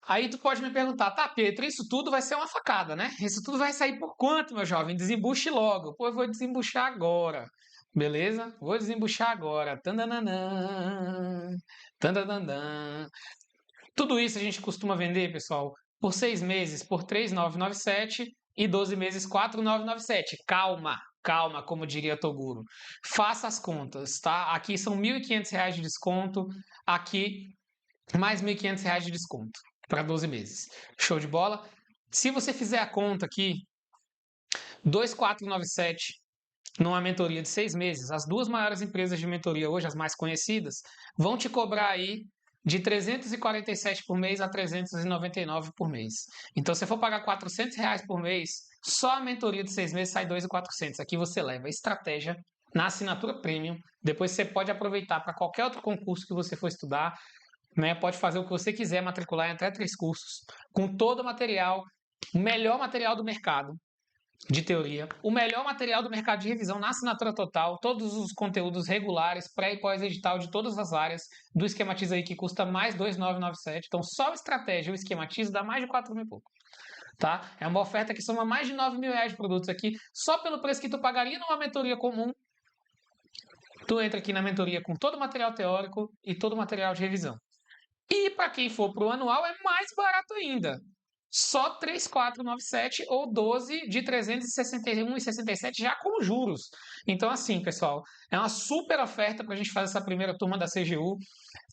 Aí tu pode me perguntar, tá, Pedro, isso tudo vai ser uma facada, né? Isso tudo vai sair por quanto, meu jovem? Desembuche logo. Pô, eu vou desembuchar agora. Beleza? Vou desembuchar agora. Tandanana, tandanana. Tudo isso a gente costuma vender, pessoal, por 6 meses por 3.997 e 12 meses 4.997. Calma, calma, como diria Toguro. Faça as contas, tá? Aqui são R$ 1.500 de desconto, aqui mais R$ 1.500 de desconto para 12 meses. Show de bola? Se você fizer a conta aqui, 2.497 numa mentoria de 6 meses, as duas maiores empresas de mentoria hoje, as mais conhecidas, vão te cobrar aí de 347 por mês a 399 por mês. Então, se for pagar R$ 400 por mês, só a mentoria de 6 meses sai 2.400. Aqui você leva estratégia na assinatura premium. Depois você pode aproveitar para qualquer outro concurso que você for estudar, né? Pode fazer o que você quiser, matricular em até 3 cursos, com todo o material, o melhor material do mercado de teoria, o melhor material do mercado de revisão na assinatura total, todos os conteúdos regulares, pré e pós-edital de todas as áreas, do Esquematiza aí que custa mais 2.997. Então, só o estratégia, o Esquematiza, dá mais de 4 mil e pouco. Tá? É uma oferta que soma mais de R$ 9.000 de produtos aqui, só pelo preço que tu pagaria numa mentoria comum. Tu entra aqui na mentoria com todo o material teórico e todo o material de revisão. E para quem for para o anual é mais barato ainda. Só 3.497 ou 12 de 361,67 já com juros. Então, assim, pessoal, é uma super oferta para a gente fazer essa primeira turma da CGU.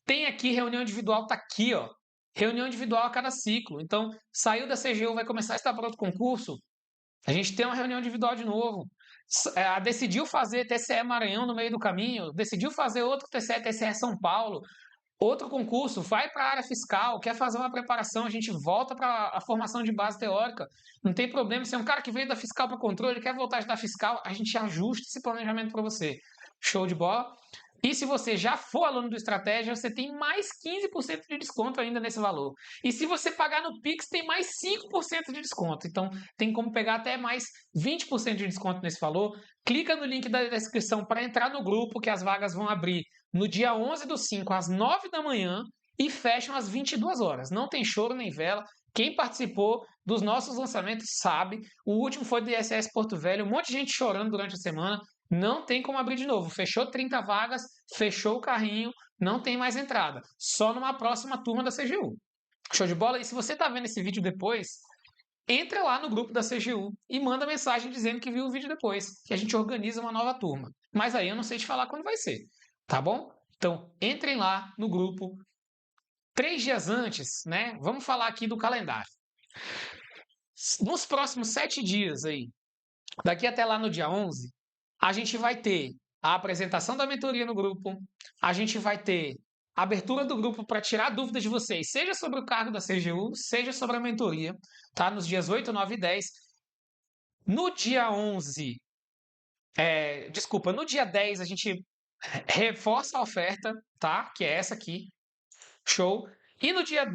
Tem aqui reunião individual, tá aqui, ó. Reunião individual a cada ciclo. Então, saiu da CGU, vai começar a estar para outro concurso, a gente tem uma reunião individual de novo. Decidiu fazer TCE Maranhão no meio do caminho, decidiu fazer outro TCE São Paulo, outro concurso, vai para a área fiscal, quer fazer uma preparação, a gente volta para a formação de base teórica. Não tem problema, se é um cara que veio da fiscal para controle, quer voltar da fiscal, a gente ajusta esse planejamento para você. Show de bola? E se você já for aluno do Estratégia, você tem mais 15% de desconto ainda nesse valor. E se você pagar no Pix, tem mais 5% de desconto. Então, tem como pegar até mais 20% de desconto nesse valor. Clica no link da descrição para entrar no grupo, que as vagas vão abrir no dia 11/5, às 9 da manhã, e fecham às 22 horas. Não tem choro nem vela. Quem participou dos nossos lançamentos sabe. O último foi do ISS Porto Velho. Um monte de gente chorando durante a semana. Não tem como abrir de novo. Fechou 30 vagas, fechou o carrinho, não tem mais entrada. Só numa próxima turma da CGU. Show de bola? E se você está vendo esse vídeo depois, entra lá no grupo da CGU e manda mensagem dizendo que viu o vídeo depois, que a gente organiza uma nova turma. Mas aí eu não sei te falar quando vai ser, tá bom? Então, entrem lá no grupo 3 dias antes, né? Vamos falar aqui do calendário. Nos próximos 7 dias aí, daqui até lá no dia 11, a gente vai ter a apresentação da mentoria no grupo, a gente vai ter a abertura do grupo para tirar dúvidas de vocês, seja sobre o cargo da CGU, seja sobre a mentoria, tá? Nos dias 8, 9 e 10. No dia 11, desculpa, no dia 10 a gente reforça a oferta, tá? Que é essa aqui. Show. E no dia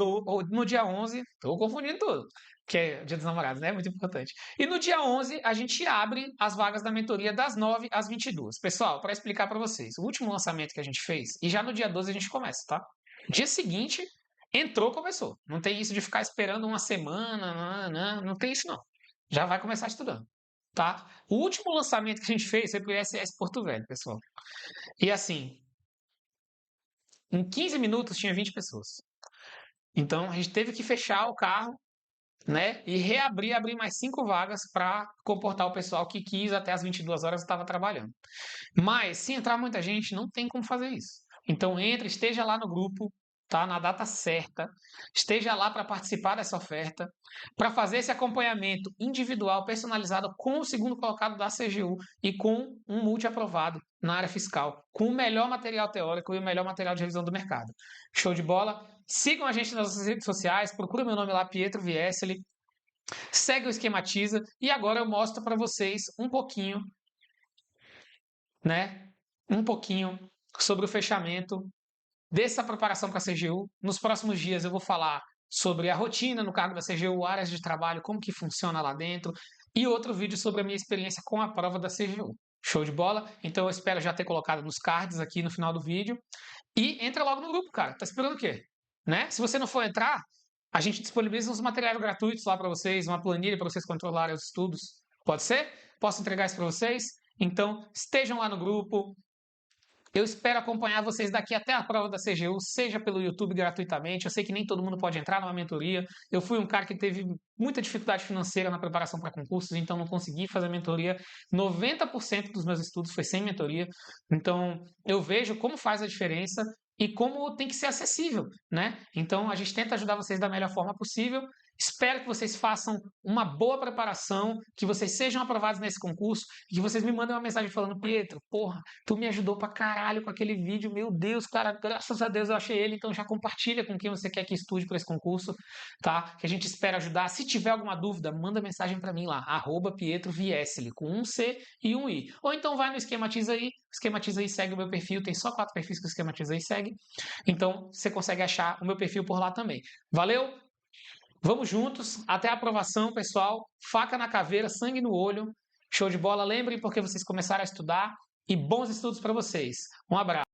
11, tô confundindo tudo, que é Dia dos Namorados, né? Muito importante. E no dia 11, a gente abre as vagas da mentoria das 9 às 22. Pessoal, para explicar para vocês, o último lançamento que a gente fez, e já no dia 12 a gente começa, tá? Dia seguinte, entrou, começou. Não tem isso de ficar esperando uma semana, não tem isso não. Já vai começar estudando, tá? O último lançamento que a gente fez foi pro ISS Porto Velho, pessoal. E assim, em 15 minutos tinha 20 pessoas. Então a gente teve que fechar o carro, né? E abrir mais 5 vagas para comportar o pessoal que quis até as 22 horas estava trabalhando. Mas se entrar muita gente, não tem como fazer isso. Então entre, esteja lá no grupo, tá? Na data certa, esteja lá para participar dessa oferta, para fazer esse acompanhamento individual, personalizado com o segundo colocado da CGU e com um multi-aprovado na área fiscal, com o melhor material teórico e o melhor material de revisão do mercado. Show de bola? Sigam a gente nas nossas redes sociais, procura meu nome lá, Pietro Vieseli, segue o Esquematiza e agora eu mostro para vocês um pouquinho, né? Um pouquinho sobre o fechamento dessa preparação para a CGU. Nos próximos dias eu vou falar sobre a rotina no cargo da CGU, áreas de trabalho, como que funciona lá dentro e outro vídeo sobre a minha experiência com a prova da CGU. Show de bola? Então eu espero já ter colocado nos cards aqui no final do vídeo. E entra logo no grupo, cara. Tá esperando o quê? Né? Se você não for entrar, a gente disponibiliza uns materiais gratuitos lá para vocês, uma planilha para vocês controlarem os estudos. Pode ser? Posso entregar isso para vocês? Então, estejam lá no grupo. Eu espero acompanhar vocês daqui até a prova da CGU, seja pelo YouTube gratuitamente. Eu sei que nem todo mundo pode entrar numa mentoria. Eu fui um cara que teve muita dificuldade financeira na preparação para concursos, então não consegui fazer mentoria. 90% dos meus estudos foi sem mentoria. Então eu vejo como faz a diferença e como tem que ser acessível, né? Então a gente tenta ajudar vocês da melhor forma possível. Espero que vocês façam uma boa preparação, que vocês sejam aprovados nesse concurso e que vocês me mandem uma mensagem falando: Pietro, porra, tu me ajudou pra caralho com aquele vídeo, meu Deus, cara, graças a Deus eu achei ele, então já compartilha com quem você quer que estude para esse concurso, tá? Que a gente espera ajudar. Se tiver alguma dúvida, manda mensagem para mim lá, @PietroVieseli, com um C e um I. Ou então vai no Esquematiza aí, segue o meu perfil, tem só 4 perfis que o Esquematiza aí segue, então você consegue achar o meu perfil por lá também. Valeu? Vamos juntos, até a aprovação, pessoal. Faca na caveira, sangue no olho. Show de bola. Lembrem porque vocês começaram a estudar e bons estudos para vocês. Um abraço.